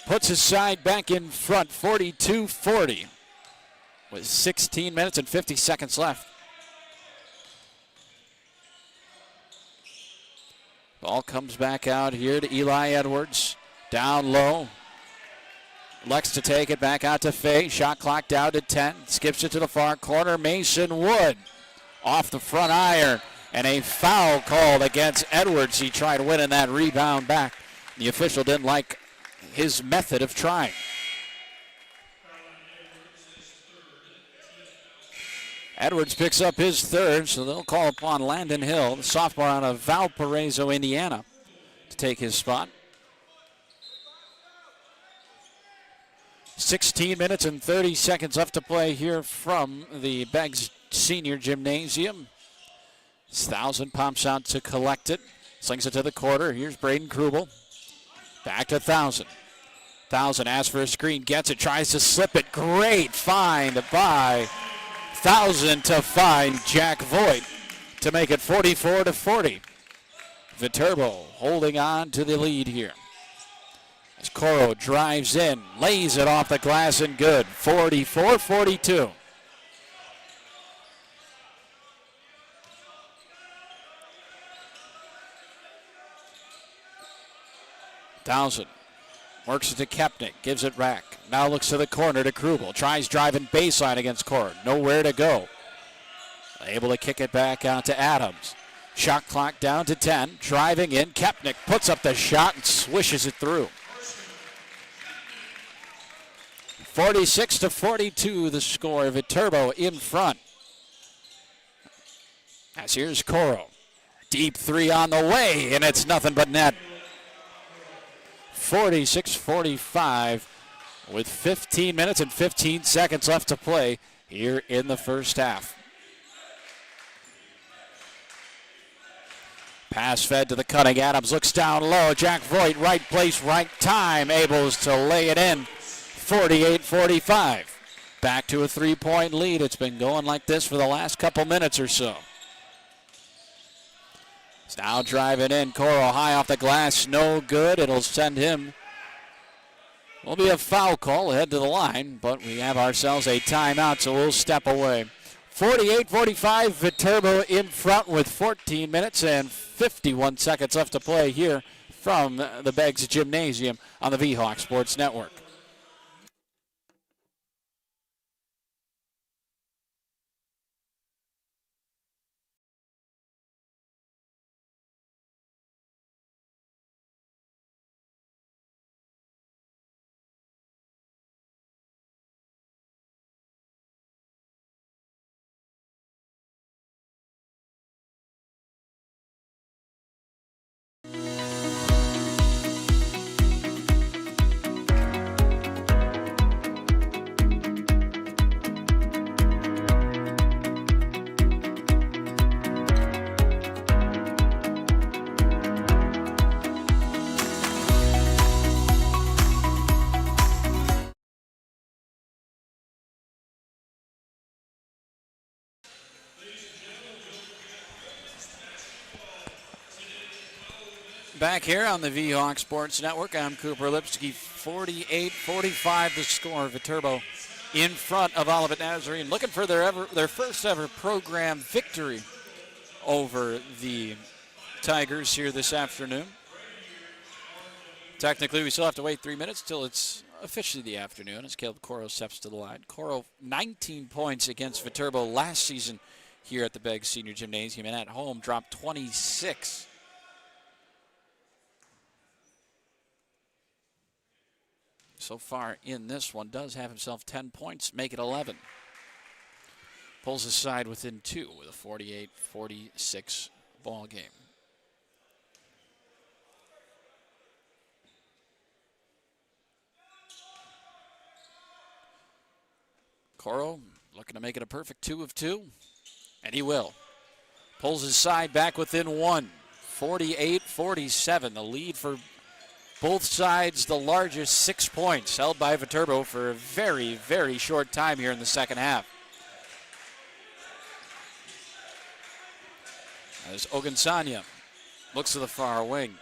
A: Puts his side back in front, 42-40. With 16 minutes and 50 seconds left. Ball comes back out here to Eli Edwards. Down low. Lex to take it back out to Fay. Shot clock down to 10. Skips it to the far corner. Mason Wood off the front iron. And a foul called against Edwards. He tried winning that rebound back. The official didn't like his method of trying. Edwards picks up his third, so they'll call upon Landon Hill, the sophomore out of Valparaiso, Indiana, to take his spot. 16 minutes and 30 seconds left to play here from the Beggs Senior Gymnasium. Thousand pumps out to collect it. Slings it to the corner. Here's Braden Krubel. Back to Thousand. Thousand asks for a screen, gets it, tries to slip it. Great find by Thousand to find Jack Voigt to make it 44-40. Viterbo holding on to the lead here. As Coro drives in, lays it off the glass and good. 44-42. Thousand works it to Kepnick, gives it back. Now looks to the corner to Krubel. Tries driving baseline against Coro. Nowhere to go. Able to kick it back out to Adams. Shot clock down to 10. Driving in. Kepnick puts up the shot and swishes it through. 46-42 the score. Viterbo in front. As here's Coro. Deep three on the way, and it's nothing but net. 46-45 with 15 minutes and 15 seconds left to play here in the first half. Pass fed to the cutting. Adams looks down low. Jack Voigt, right place, right time. Able to lay it in. 48-45. Back to a three-point lead. It's been going like this for the last couple minutes or so. He's now driving in. Coro high off the glass. No good. It'll send him. Will be a foul call ahead to the line, but we have ourselves a timeout, so we'll step away. 48-45, Viterbo in front with 14 minutes and 51 seconds left to play here from the Beggs Gymnasium on the V-Hawk Sports Network. Back here on the V-Hawk Sports Network, I'm Cooper Lipsky. 48-45 the score. Viterbo in front of Olivet Nazarene, looking for their first ever program victory over the Tigers here this afternoon. Technically, we still have to wait 3 minutes till it's officially the afternoon as Caleb Coro steps to the line. Coro, 19 points against Viterbo last season here at the Beggs Senior Gymnasium, and at home dropped 26. So far in this one, does have himself 10 points, make it 11. Pulls his side within 2 with a 48-46 ball game. Coro looking to make it a perfect 2 of 2, and he will. Pulls his side back within 1, 48-47, the lead for both sides, the largest 6 points held by Viterbo for a very, very short time here in the second half. As Ogunsanya looks to the far wing.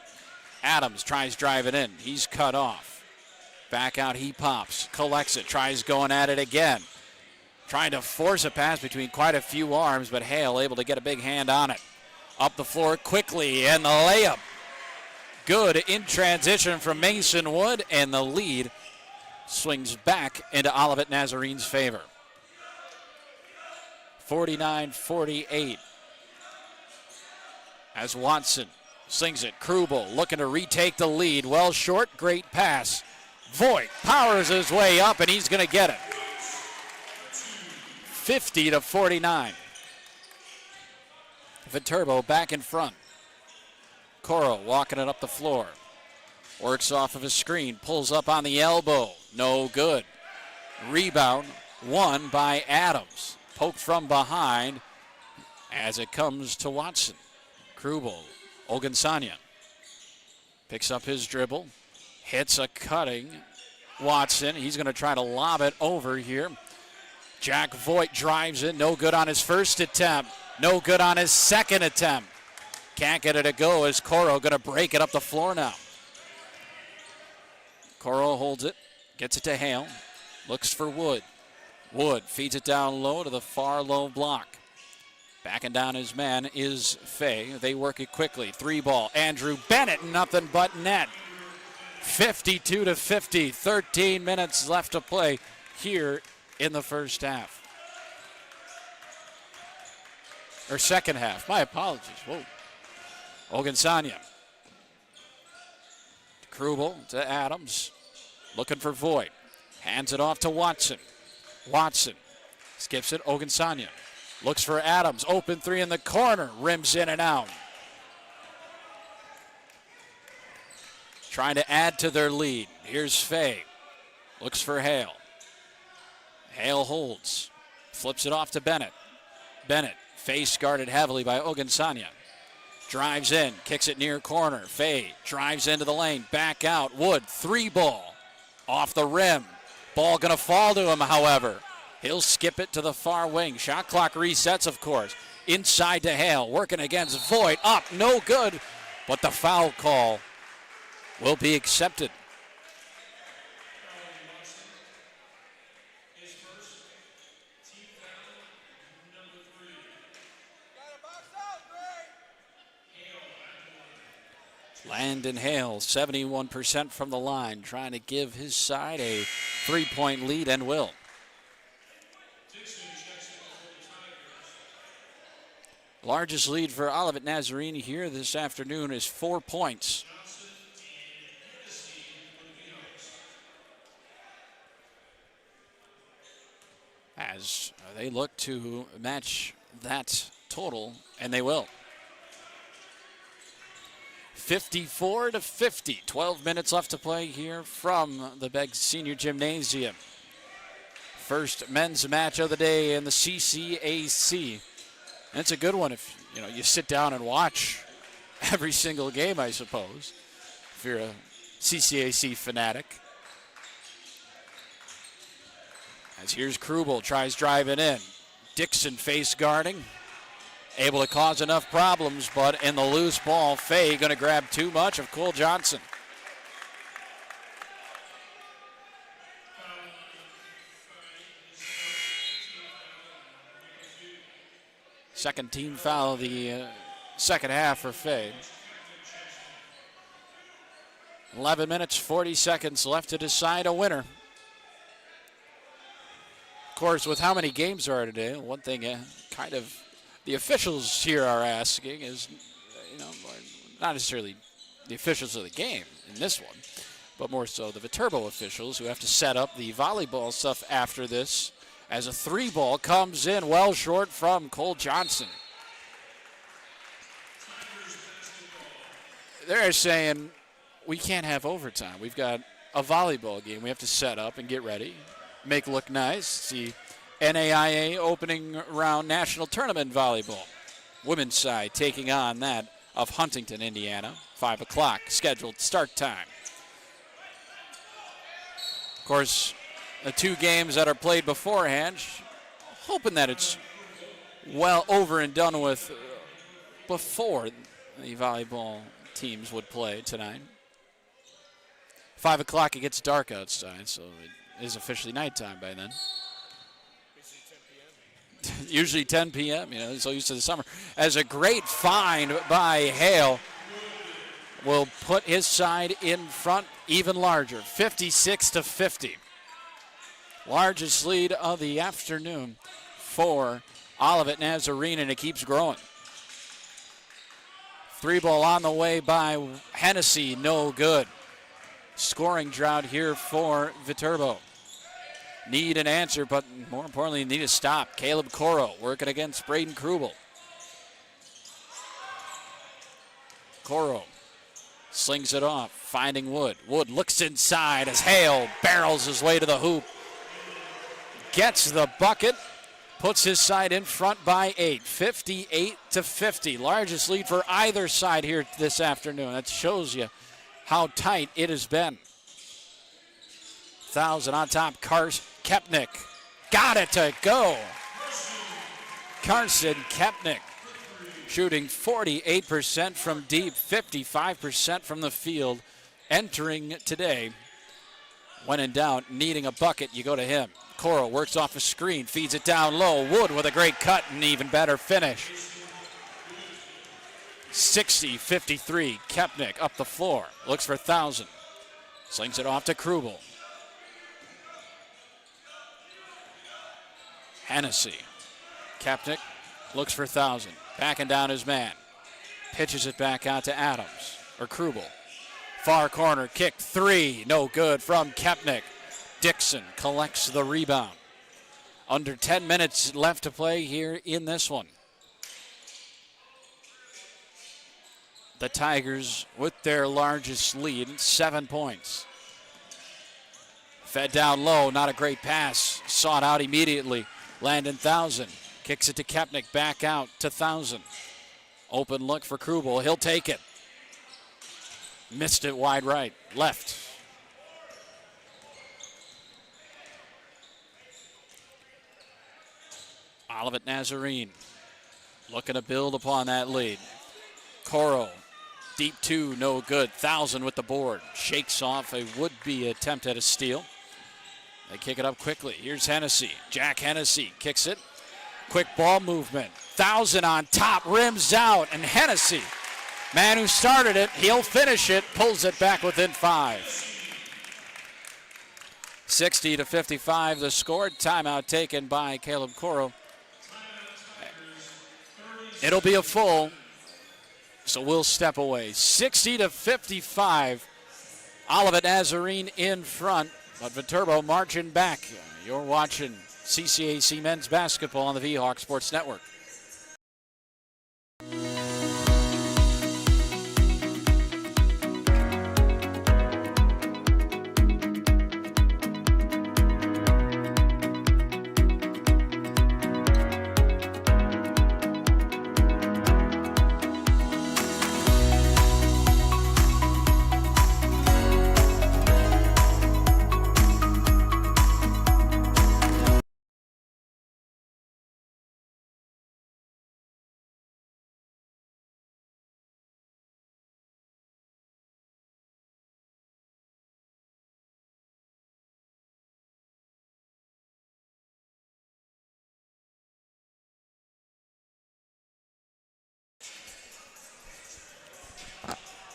A: Adams tries driving in. He's cut off. Back out he pops. Collects it. Tries going at it again. Trying to force a pass between quite a few arms, but Hale able to get a big hand on it. Up the floor quickly, and the layup. Good in transition from Mason Wood, and the lead swings back into Olivet Nazarene's favor. 49-48. As Watson slings it. Krubel looking to retake the lead. Well short, great pass. Voigt powers his way up, and he's going to get it. 50-49. Viterbo back in front. Coro walking it up the floor. Works off of his screen. Pulls up on the elbow. No good. Rebound won by Adams. Poked from behind as it comes to Watson. Krubel. Ogunsanya picks up his dribble. Hits a cutting Watson. He's going to try to lob it over here. Jack Voigt drives in. No good on his first attempt. No good on his second attempt. Can't get it to go as Coro going to break it up the floor now. Coro holds it, gets it to Hale, looks for Wood. Wood feeds it down low to the far low block. Backing down his man is Fay. They work it quickly. 3-ball. Andrew Bennett, nothing but net. 52-50, 13 minutes left to play here in the first half. Or second half, my apologies. Whoa. Ogunsanya. Krubel to Adams. Looking for Voigt. Hands it off to Watson. Watson skips it. Ogunsanya. Looks for Adams. Open 3 in the corner. Rims in and out. Trying to add to their lead. Here's Fay. Looks for Hale. Hale holds. Flips it off to Bennett. Bennett. Face guarded heavily by Ogunsanya. Drives in, kicks it near corner. Fay drives into the lane, back out. Wood, 3-ball, off the rim. Ball gonna fall to him, however. He'll skip it to the far wing. Shot clock resets, of course. Inside to Hale, working against Voigt. Up, no good, but the foul call will be accepted. Landon Hale, 71% from the line, trying to give his side a 3-point lead, and will. Largest lead for Olivet Nazarene here this afternoon is 4 points. As they look to match that total, and they will. 54-50, 12 minutes left to play here from the Beggs Senior Gymnasium. First men's match of the day in the CCAC. And it's a good one if you sit down and watch every single game, I suppose, if you're a CCAC fanatic. As here's Krubel, tries driving in. Dixon face guarding. Able to cause enough problems, but in the loose ball, Fay going to grab too much of Cole Johnson. Second team foul of the second half for Fay. 11 minutes, 40 seconds left to decide a winner. Of course, with how many games there are today, one thing kind of the officials here are asking is, not necessarily the officials of the game in this one, but more so the Viterbo officials who have to set up the volleyball stuff after this, as a 3-ball comes in well short from Cole Johnson. They're saying we can't have overtime. We've got a volleyball game we have to set up and get ready, make look nice. The NAIA opening round national tournament volleyball. Women's side taking on that of Huntington, Indiana. 5 o'clock scheduled start time. Of course, the 2 games that are played beforehand, hoping that it's well over and done with before the volleyball teams would play tonight. 5 o'clock, it gets dark outside, so it is officially nighttime by then. Usually 10 p.m., so used to the summer. As a great find by Hale will put his side in front even larger, 56-50. Largest lead of the afternoon for Olivet Nazarene, and it keeps growing. 3-ball on the way by Hennessy, no good. Scoring drought here for Viterbo. Need an answer, but more importantly, need a stop. Caleb Coro working against Braden Krubel. Coro slings it off, finding Wood. Wood looks inside as Hale barrels his way to the hoop. Gets the bucket, puts his side in front by 8, 58-50. Largest lead for either side here this afternoon. That shows you how tight it has been. 1,000 on top, Kepnick. Got it to go. Carson Kepnick shooting 48% from deep, 55% from the field. Entering today, when in doubt, needing a bucket, you go to him. Coro works off a screen, feeds it down low. Wood with a great cut and even better finish. 60-53, Kepnick up the floor, looks for 1,000. Slings it off to Krubel. Hennessy. Kepnick looks for 1,000. Backing down his man. Pitches it back out to Adams, or Krubel. Far corner, kick 3, no good from Kepnick. Dixon collects the rebound. Under 10 minutes left to play here in this one. The Tigers with their largest lead, 7 points. Fed down low, not a great pass. Sought out immediately. Landon 1,000. Kicks it to Kepnick, back out to 1,000. Open look for Krubel, he'll take it. Missed it wide right, left. Olivet Nazarene looking to build upon that lead. Coro, deep 2, no good. 1,000 with the board. Shakes off a would-be attempt at a steal. They kick it up quickly. Here's Hennessy. Jack Hennessy kicks it. Quick ball movement. 1,000 on top, rims out, and Hennessy Man who started it, he'll finish it, pulls it back within 5. 60-55 the score. Timeout taken by Caleb Coro. It'll be a full, so we'll step away. 60-55. Olivet Nazarene in front, but Viterbo marching back. You're watching CCAC men's basketball on the V-Hawk Sports Network.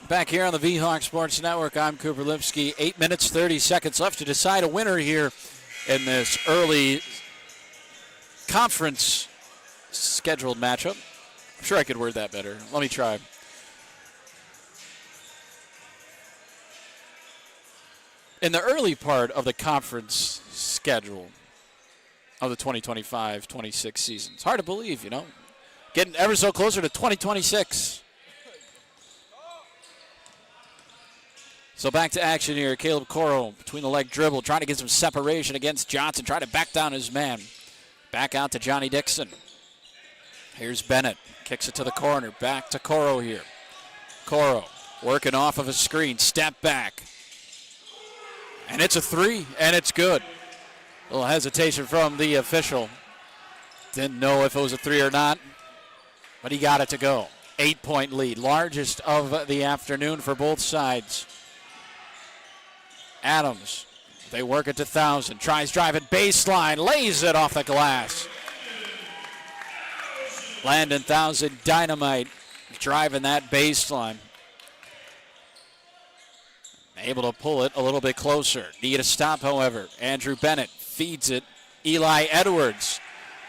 A: Back here on the V-Hawk Sports Network, I'm Cooper Lipsky. 8 minutes, 30 seconds left to decide a winner here in this early conference scheduled matchup. I'm sure I could word that better. Let me try. In the early part of the conference schedule of the 2025-26 season. It's hard to believe, you know. Getting ever so closer to 2026. So back to action here. Caleb Coro between the leg dribble, trying to get some separation against Johnson, trying to back down his man. Back out to Johnny Dixon. Here's Bennett. Kicks it to the corner. Back to Coro here. Coro working off of a screen. Step back. And it's a three, and it's good. A little hesitation from the official. Didn't know if it was a three or not, but he got it to go. 8-point lead, largest of the afternoon for both sides. Adams, they work it to Thousand. Tries driving baseline, lays it off the glass. Landon Thousand, dynamite, driving that baseline. Able to pull it a little bit closer. Need a stop, however. Andrew Bennett feeds it. Eli Edwards,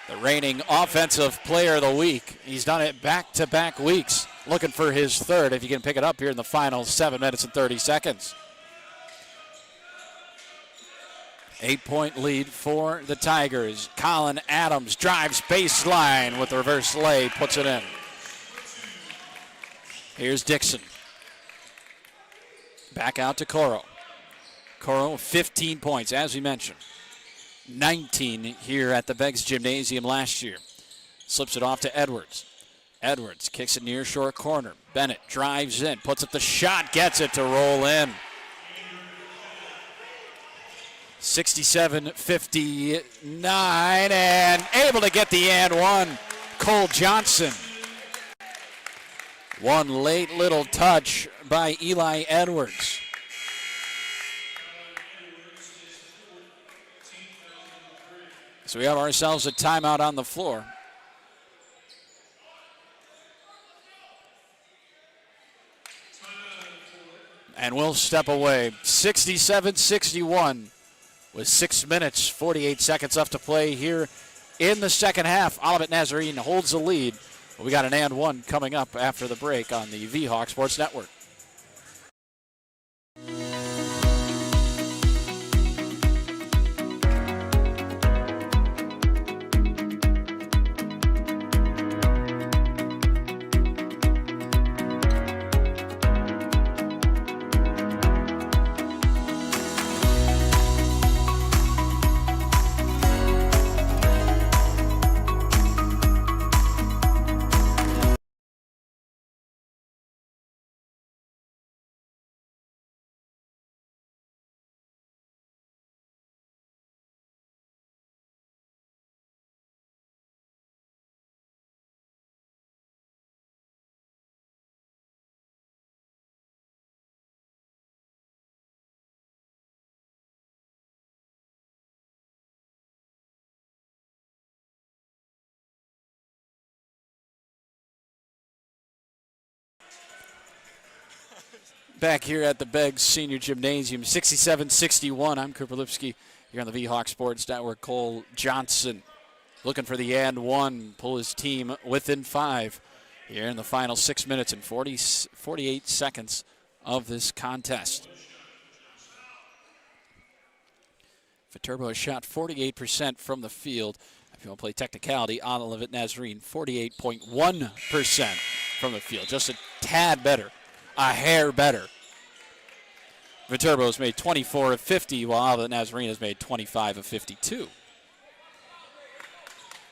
A: the reigning offensive player of the week. He's done it back-to-back weeks. Looking for his third, if you can pick it up here in the final 7 minutes and 30 seconds. 8-point lead for the Tigers. Colin Adams drives baseline with the reverse lay, puts it in. Here's Dixon. Back out to Coro. Coro, 15 points, as we mentioned. 19 here at the Beggs Gymnasium last year. Slips it off to Edwards. Edwards kicks it near short corner. Bennett drives in, puts up the shot, gets it to roll in. 67-59, and able to get the and one. Cole Johnson. One late little touch by Eli Edwards. So we have ourselves a timeout on the floor. And we'll step away. 67-61 with 6 minutes, 48 seconds left to play here in the second half. Olivet Nazarene holds the lead. We got an and one coming up after the break on the V-Hawk Sports Network. Back here at the Beggs Senior Gymnasium, 67-61. I'm Cooper Lipsky here on the VHawk Sports Network. Cole Johnson looking for the and one, pull his team within 5 here in the final 6 minutes and 48 seconds of this contest. Viterbo has shot 48% from the field. If you want to play technicality, Olivet Nazarene, 48.1% from the field. Just a tad better, a hair better. Viterbo has made 24 of 50, while Olivet Nazarene has made 25 of 52.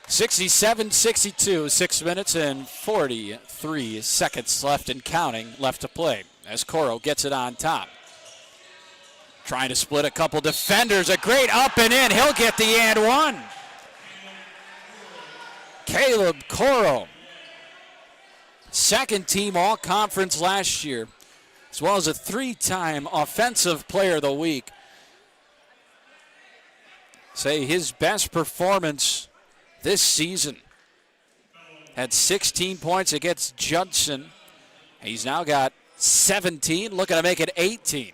A: 67-62, 6 minutes and 43 seconds left and counting left to play as Coro gets it on top. Trying to split a couple defenders, a great up and in, he'll get the and one. Caleb Coro, second team all-conference last year, as well as a 3-time offensive player of the week. Say his best performance this season. Had 16 points against Judson. He's now got 17, looking to make it 18.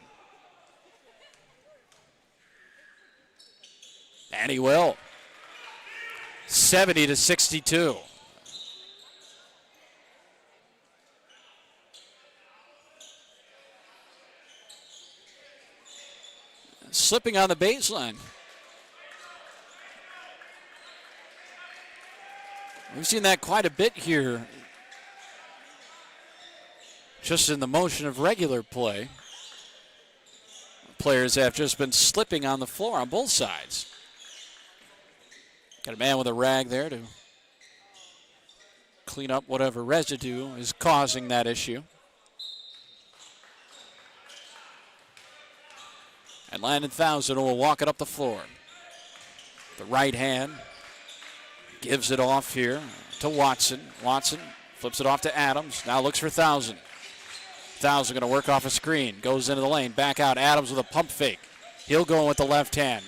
A: And he will. 70-62. Slipping on the baseline. We've seen that quite a bit here. Just in the motion of regular play. Players have just been slipping on the floor on both sides. Got a man with a rag there to clean up whatever residue is causing that issue. And Landon Thousand will walk it up the floor. The right hand gives it off here to Watson. Watson flips it off to Adams. Now looks for Thousand. Thousand going to work off a screen. Goes into the lane. Back out. Adams with a pump fake. He'll go with the left hand.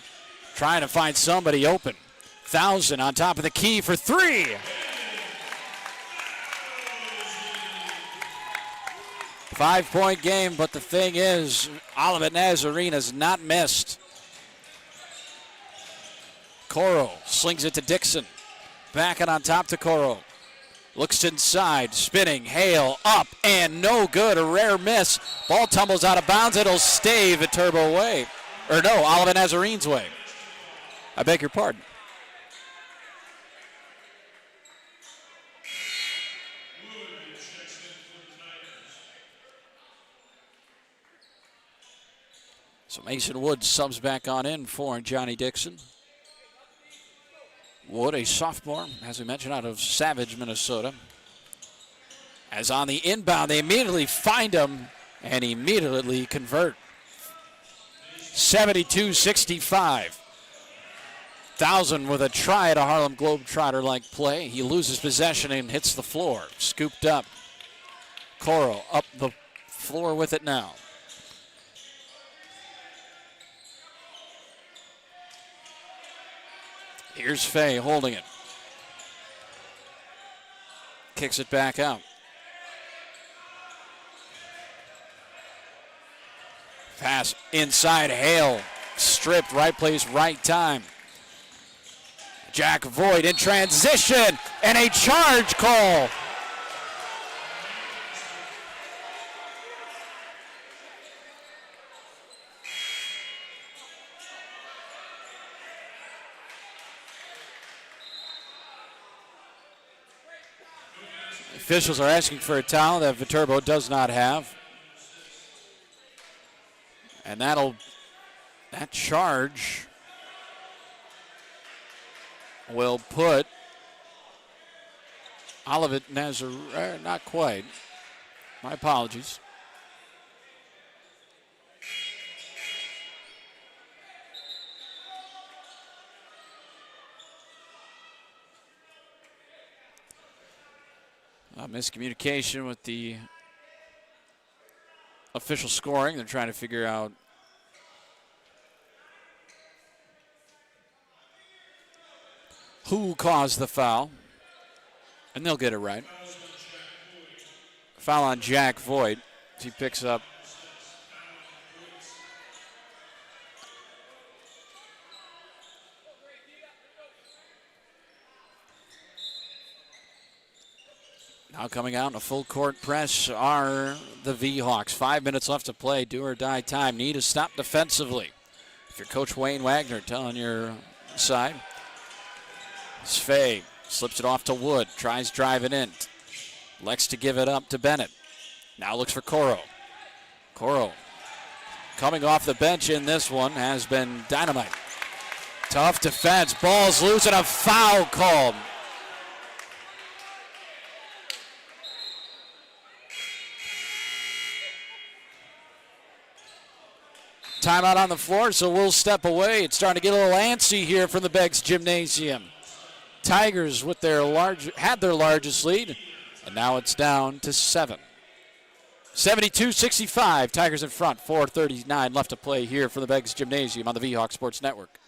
A: Trying to find somebody open. Thousand on top of the key for 3. Five-point game, but the thing is, Olivet Nazarene has not missed. Coro slings it to Dixon. Back and on top to Coro. Looks inside, spinning, Hale, up, and no good, a rare miss. Ball tumbles out of bounds, it'll stay Viterbo way. Or no, Olivet Nazarene's way. I beg your pardon. So Mason Wood subs back on in for Johnny Dixon. Wood, a sophomore, as we mentioned, out of Savage, Minnesota. As on the inbound, they immediately find him and immediately convert. 72-65. Thousand with a try at a Harlem Globetrotter-like play. He loses possession and hits the floor. Scooped up. Coro up the floor with it now. Here's Fay holding it. Kicks it back out. Pass inside, Hale. Stripped, right place, right time. Jack Voigt in transition, and a charge call. Officials are asking for a towel that Viterbo does not have. And that charge will put Olivet Nazarene, not quite. My apologies. Miscommunication with the official scoring. They're trying to figure out who caused the foul, and they'll get it right. Foul on Jack Voigt. He picks up now coming out in a full court press are the V-Hawks. 5 minutes left to play, do or die time. Need to stop defensively. If you're Coach Wayne Wagner telling your side. Sfei slips it off to Wood, tries driving in. Elects to give it up to Bennett. Now looks for Coro. Coro coming off the bench in this one has been dynamite. Tough defense, ball's loose and a foul called. Timeout on the floor, so we'll step away. It's starting to get a little antsy here from the Beggs Gymnasium. Tigers with had their largest lead, and now it's down to 7. 72-65, Tigers in front. 4:39 left to play here for the Beggs Gymnasium on the V-Hawk Sports Network.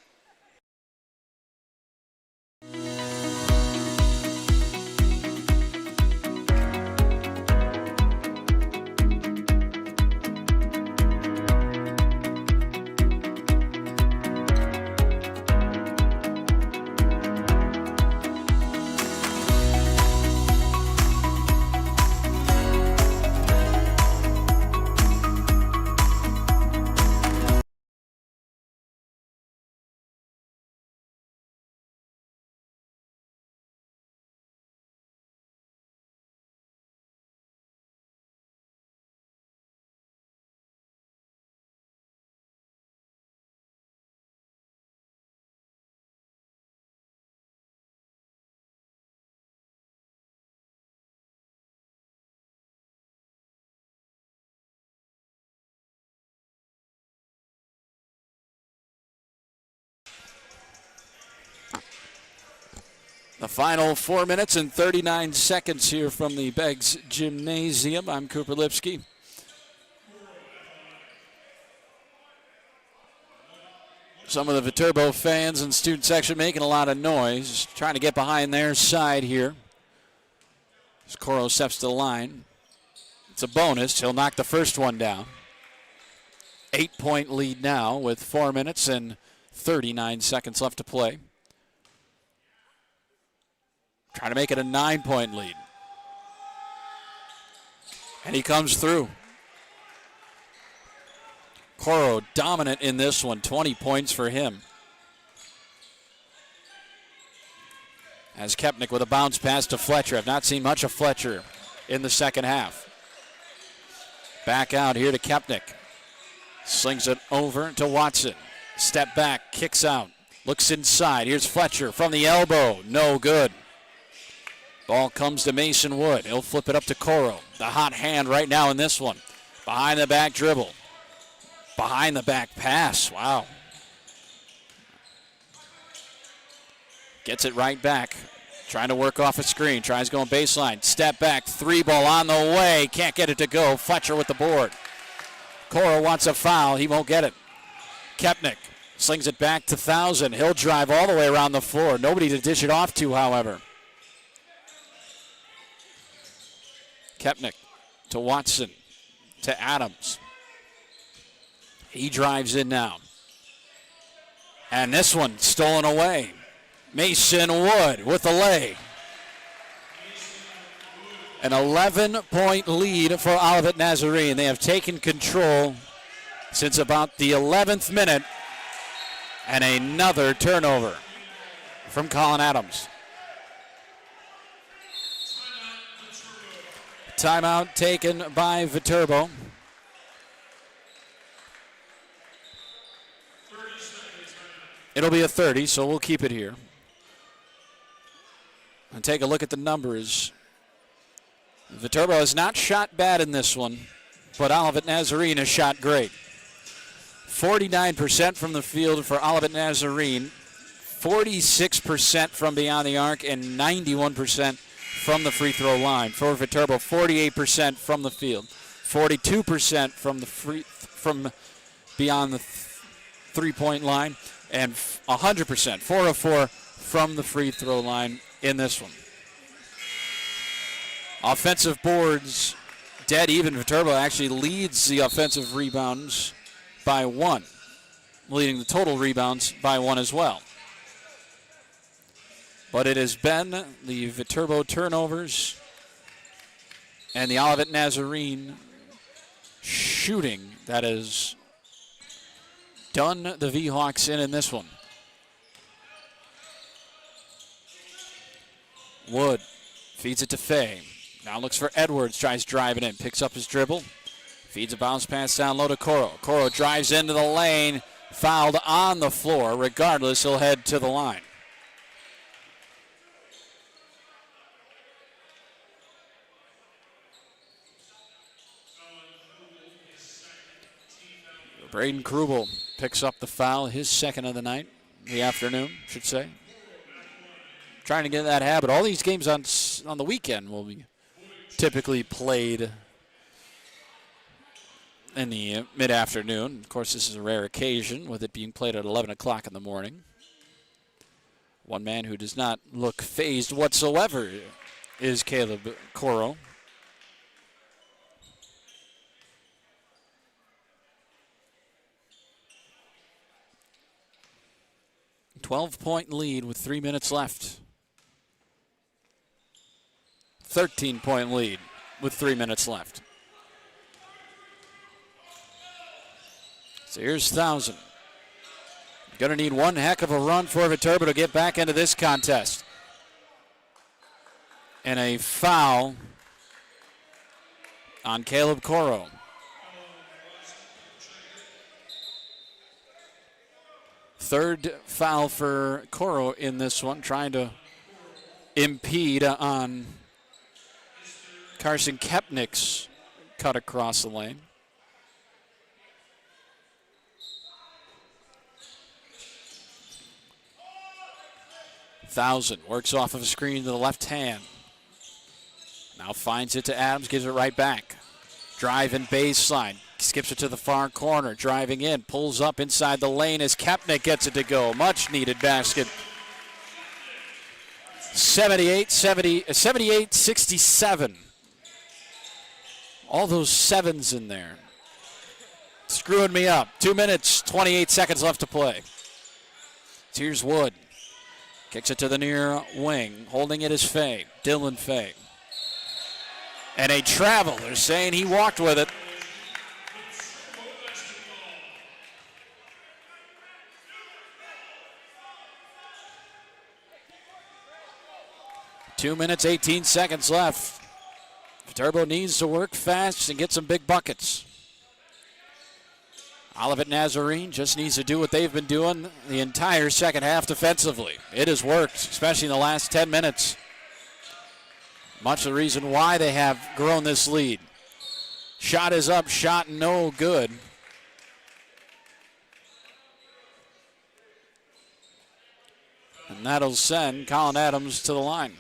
A: The final 4 minutes and 39 seconds here from the Beggs Gymnasium. I'm Cooper Lipsky. Some of the Viterbo fans and student section making a lot of noise, trying to get behind their side here. As Coro steps to the line. It's a bonus. He'll knock the first one down. 8-point lead now with 4 minutes and 39 seconds left to play. Trying to make it a 9-point lead. And he comes through. Coro dominant in this one, 20 points for him. As Kepnick with a bounce pass to Fletcher. I've not seen much of Fletcher in the second half. Back out here to Kepnick. Slings it over to Watson. Step back, kicks out. Looks inside. Here's Fletcher from the elbow. No good. Ball comes to Mason Wood. He'll flip it up to Coro. The hot hand right now in this one. Behind the back dribble. Behind the back pass. Wow. Gets it right back. Trying to work off a screen. Tries going baseline. Step back. 3-ball on the way. Can't get it to go. Fletcher with the board. Coro wants a foul. He won't get it. Kepnick slings it back to Thousand. He'll drive all the way around the floor. Nobody to dish it off to, however. Kepnick to Watson, to Adams. He drives in now. And this one stolen away. Mason Wood with the lay. An 11-point lead for Olivet Nazarene. They have taken control since about the 11th minute. And another turnover from Colin Adams. Timeout taken by Viterbo. It'll be a 30, so we'll keep it here. And take a look at the numbers. Viterbo has not shot bad in this one, but Olivet Nazarene has shot great. 49% from the field for Olivet Nazarene, 46% from beyond the arc, and 91% from the free throw line. For Viterbo, 48% from the field, 42% from beyond the three-point line, and 100%, 4 of 4 from the free throw line in this one. Offensive boards dead even. Viterbo actually leads the offensive rebounds by 1, leading the total rebounds by 1 as well. But it has been the Viterbo turnovers and the Olivet Nazarene shooting that has done the V-Hawks in this one. Wood feeds it to Fay. Now looks for Edwards, tries driving in, picks up his dribble, feeds a bounce pass down low to Coro. Coro drives into the lane, fouled on the floor. Regardless, he'll head to the line. Braden Krubel picks up the foul, his second of the night, the afternoon, should say. Trying to get that habit. All these games on the weekend will be typically played in the mid-afternoon. Of course, this is a rare occasion with it being played at 11 o'clock in the morning. One man who does not look phased whatsoever is Caleb Coro. 12-point lead with 3 minutes left. 13-point lead with 3 minutes left. So here's 1,000. Going to need one heck of a run for Viterbo to get back into this contest. And a foul on Caleb Coro. Third foul for Coro in this one, trying to impede on Carson Kepnick's cut across the lane. Thousand works off of a screen to the left hand. Now finds it to Adams, gives it right back. Drive and baseline. Skips it to the far corner, driving in, pulls up inside the lane as Kepnick gets it to go. Much needed basket. 78-67. All those sevens in there. Screwing me up. 2 minutes, 28 seconds left to play. So here's Wood. Kicks it to the near wing. Holding it is Fay, Dylan Fay. And a travel. They're saying he walked with it. Two minutes, 18 seconds left. Viterbo needs to work fast and get some big buckets. Olivet Nazarene just needs to do what they've been doing the entire second half defensively. It has worked, especially in the last 10 minutes. Much of the reason why they have grown this lead. Shot is up, shot no good. And that'll send Colin Adams to the line.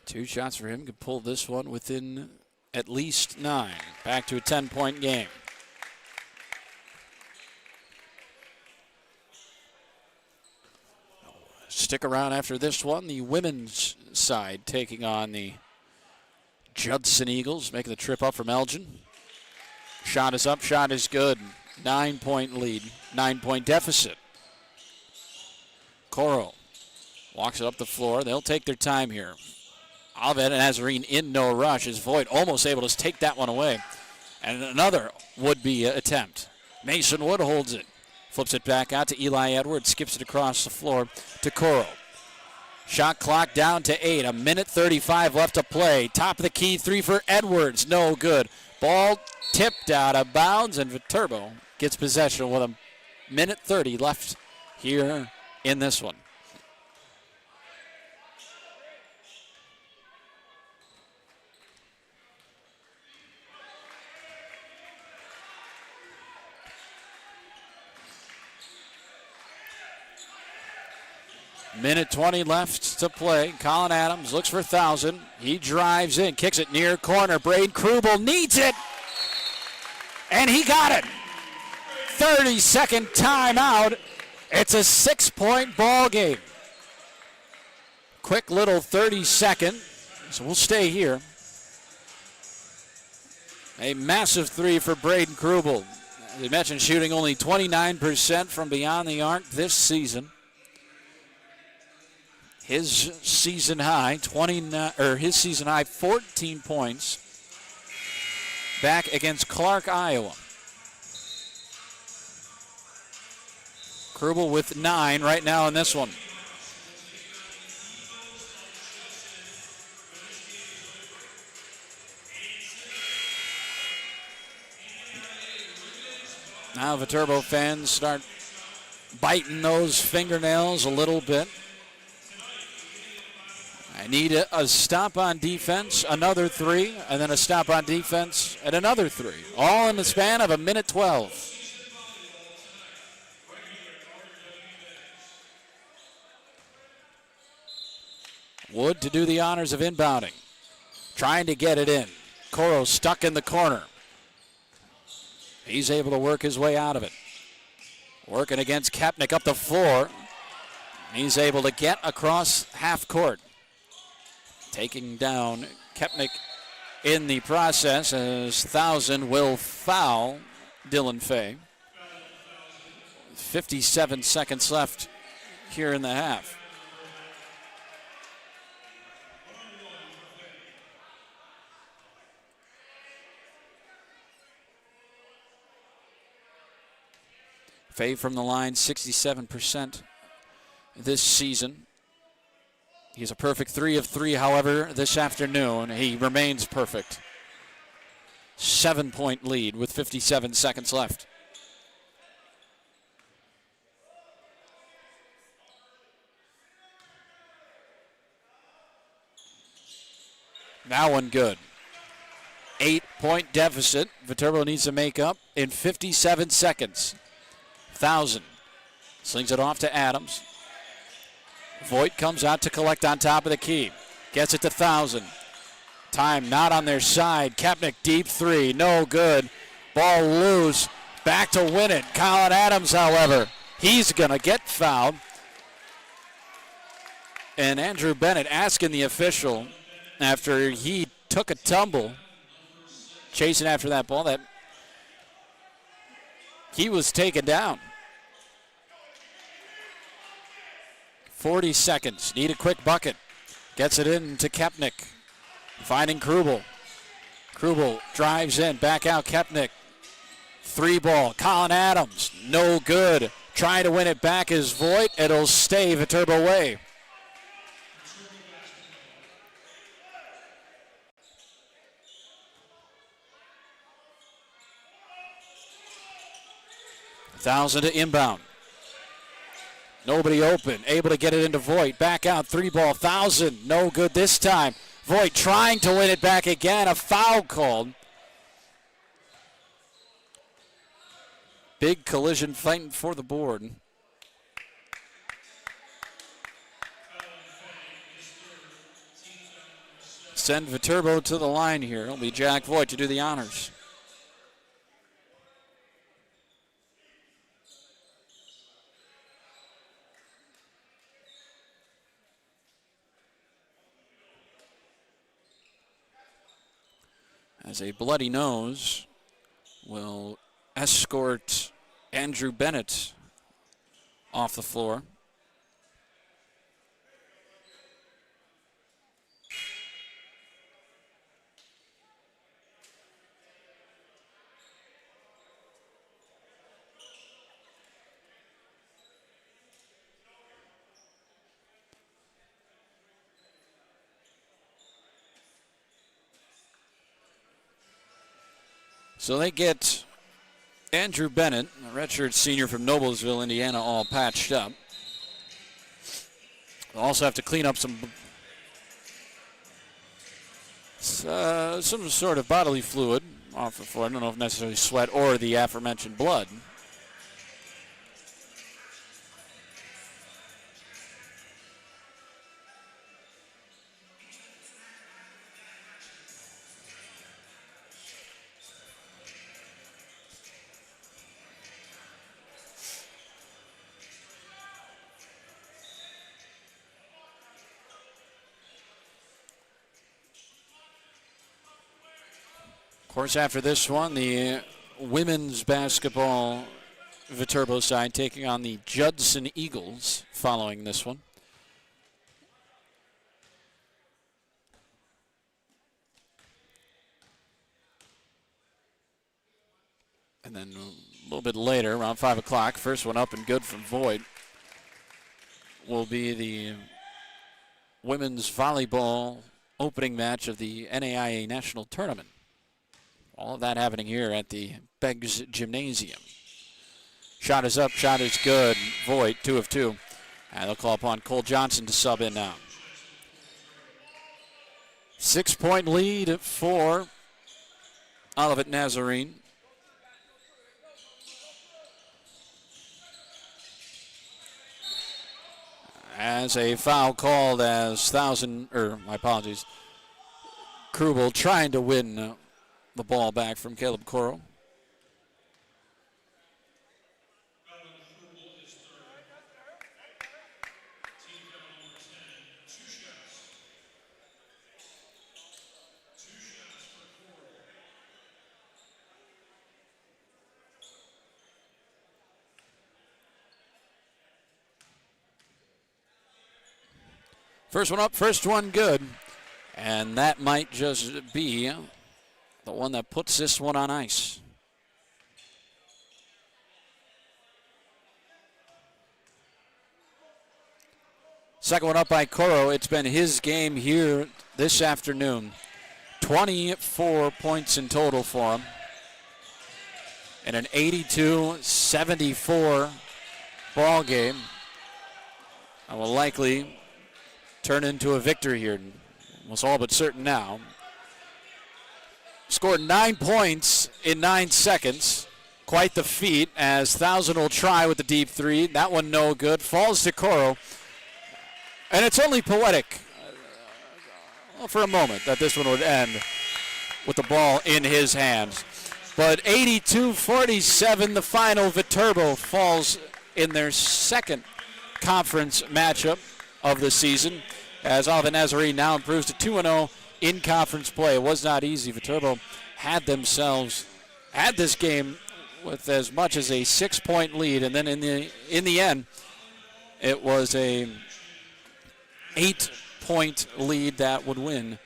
A: Two shots for him could pull this one within at least 9. Back to a 10-point game. Stick around after this one. The women's side taking on the Judson Eagles, making the trip up from Elgin. Shot is up, shot is good. 9-point lead, 9-point deficit. Coro walks it up the floor. They'll take their time here. Olivet and Nazarene in no rush as Voigt almost able to take that one away. And another would-be attempt. Mason Wood holds it. Flips it back out to Eli Edwards. Skips it across the floor to Coro. Shot clock down to 8. A minute 35 left to play. Top of the key, 3 for Edwards. No good. Ball tipped out of bounds, and Viterbo gets possession with a minute 30 left here in this one. Minute 20 left to play. Colin Adams looks for 1,000. He drives in, kicks it near corner. Braden Krubel needs it. And he got it. 30-second timeout It's a 6-point ball game. Quick little 30-second, so we'll stay here. A massive three for Braden Krubel. As I mentioned, shooting only 29% from beyond the arc this season. His season high 14 points back against Clark, Iowa. Krubel with 9 right now in this one. Now Viterbo fans start biting those fingernails a little bit. I need a stop on defense, another 3, and then a stop on defense and another 3. All in the span of a minute 12. Wood to do the honors of inbounding. Trying to get it in. Coro stuck in the corner. He's able to work his way out of it. Working against Kepnick up the floor. He's able to get across half court. Taking down Kepnick in the process as Thousand will foul Dylan Fay. 57 seconds left here in the half. Fay from the line, 67% this season. He's a perfect 3 of 3, however, this afternoon. He remains perfect. 7-point lead with 57 seconds left. That one good. 8-point deficit. Viterbo needs to make up in 57 seconds. Thousand slings it off to Adams. Voigt comes out to collect on top of the key. Gets it to Thousand. Time not on their side. Kepnick deep 3. No good. Ball loose. Back to win it. Colin Adams, however, he's going to get fouled. And Andrew Bennett asking the official after he took a tumble, chasing after that ball, that he was taken down. 40 seconds. Need a quick bucket. Gets it in to Kepnick. Finding Krubel. Krubel drives in. Back out Kepnick. 3 ball. Colin Adams. No good. Trying to win it back is Voigt. It'll stay Viterbo way. Thousand to inbound. Nobody open. Able to get it into Voigt. Back out. 3 ball. Thousand. No good this time. Voigt trying to win it back again. A foul called. Big collision fighting for the board. Send Viterbo to the line here. It'll be Jack Voigt to do the honors. As a bloody nose will escort Andrew Bennett off the floor. So they get Andrew Bennett, a redshirt senior from Noblesville, Indiana, all patched up. They'll also have to clean up some sort of bodily fluid off the floor. I don't know if necessarily sweat or the aforementioned blood. course, after this one, the women's basketball Viterbo side taking on the Judson Eagles following this one. And then a little bit later, around 5 o'clock, first one up and good from Voigt will be the women's volleyball opening match of the NAIA National Tournament. All of that happening here at the Beggs Gymnasium. Shot is up, shot is good. Voigt, 2 of 2. And they'll call upon Cole Johnson to sub in now. 6-point lead for Olivet Nazarene. As a foul called as Krubel trying to win the ball back from Caleb Coro. First one up, first one good. And that might just be the one that puts this one on ice. Second one up by Coro. It's been his game here this afternoon. 24 points in total for him. And an 82-74 ball game. I will likely turn into a victory here. Almost all but certain now. Scored 9 points in 9 seconds. Quite the feat as Thousand will try with the deep three. That one no good. Falls to Coro. And it's only poetic for a moment that this one would end with the ball in his hands. But 82-47, the final. Viterbo falls in their second conference matchup of the season, as Olivet Nazarene now improves to 2-0 in conference play. It was not easy. Viterbo had this game with as much as a 6-point lead, and then in the end, it was a 8-point lead that would win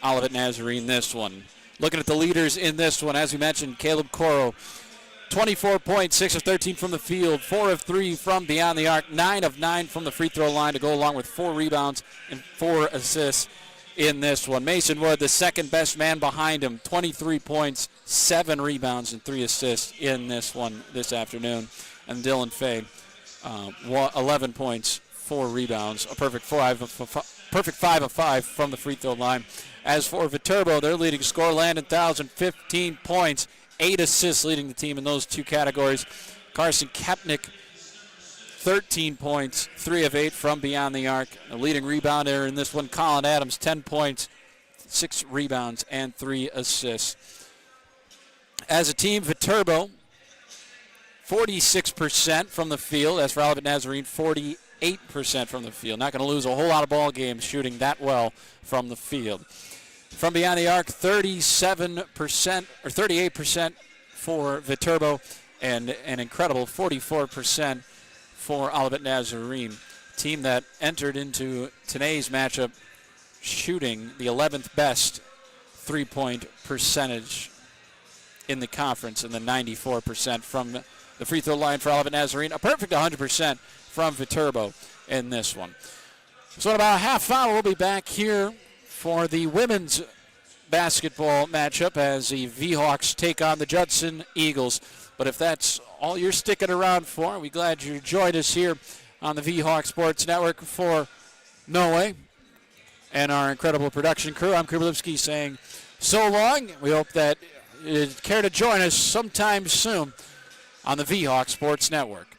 A: Olivet Nazarene this one. Looking at the leaders in this one, as we mentioned, Caleb Coro, 24 points, 6 of 13 from the field, 4 of 3 from beyond the arc, 9 of 9 from the free throw line to go along with 4 rebounds and 4 assists in this one. Mason Wood, the second best man behind him, 23 points, 7 rebounds and 3 assists in this one this afternoon. And Dylan Fay, 11 points, 4 rebounds, a perfect 5 of 5 from the free throw line. As for Viterbo, their leading scorer, Landon Thousand, 15 points, 8 assists leading the team in those two categories. Carson Kepnick, 13 points, 3 of 8 from beyond the arc. The leading rebounder in this one, Colin Adams, 10 points, 6 rebounds, and 3 assists. As a team, Viterbo, 46% from the field. As for Olivet Nazarene, 48% from the field. Not going to lose a whole lot of ball games shooting that well from the field. From beyond the arc, 37% or 38% for Viterbo, and an incredible 44% for Olivet Nazarene. Team that entered into today's matchup shooting the 11th best three-point percentage in the conference, and the 94% from the free throw line for Olivet Nazarene. A perfect 100% from Viterbo in this one. So in about a half hour, we'll be back here for the women's basketball matchup as the V-Hawks take on the Judson Eagles. But if that's all you're sticking around for, we're glad you joined us here on the V-Hawk Sports Network. For Noe and our incredible production crew, I'm Kuberlipski saying so long. We hope that you'd care to join us sometime soon on the V-Hawk Sports Network.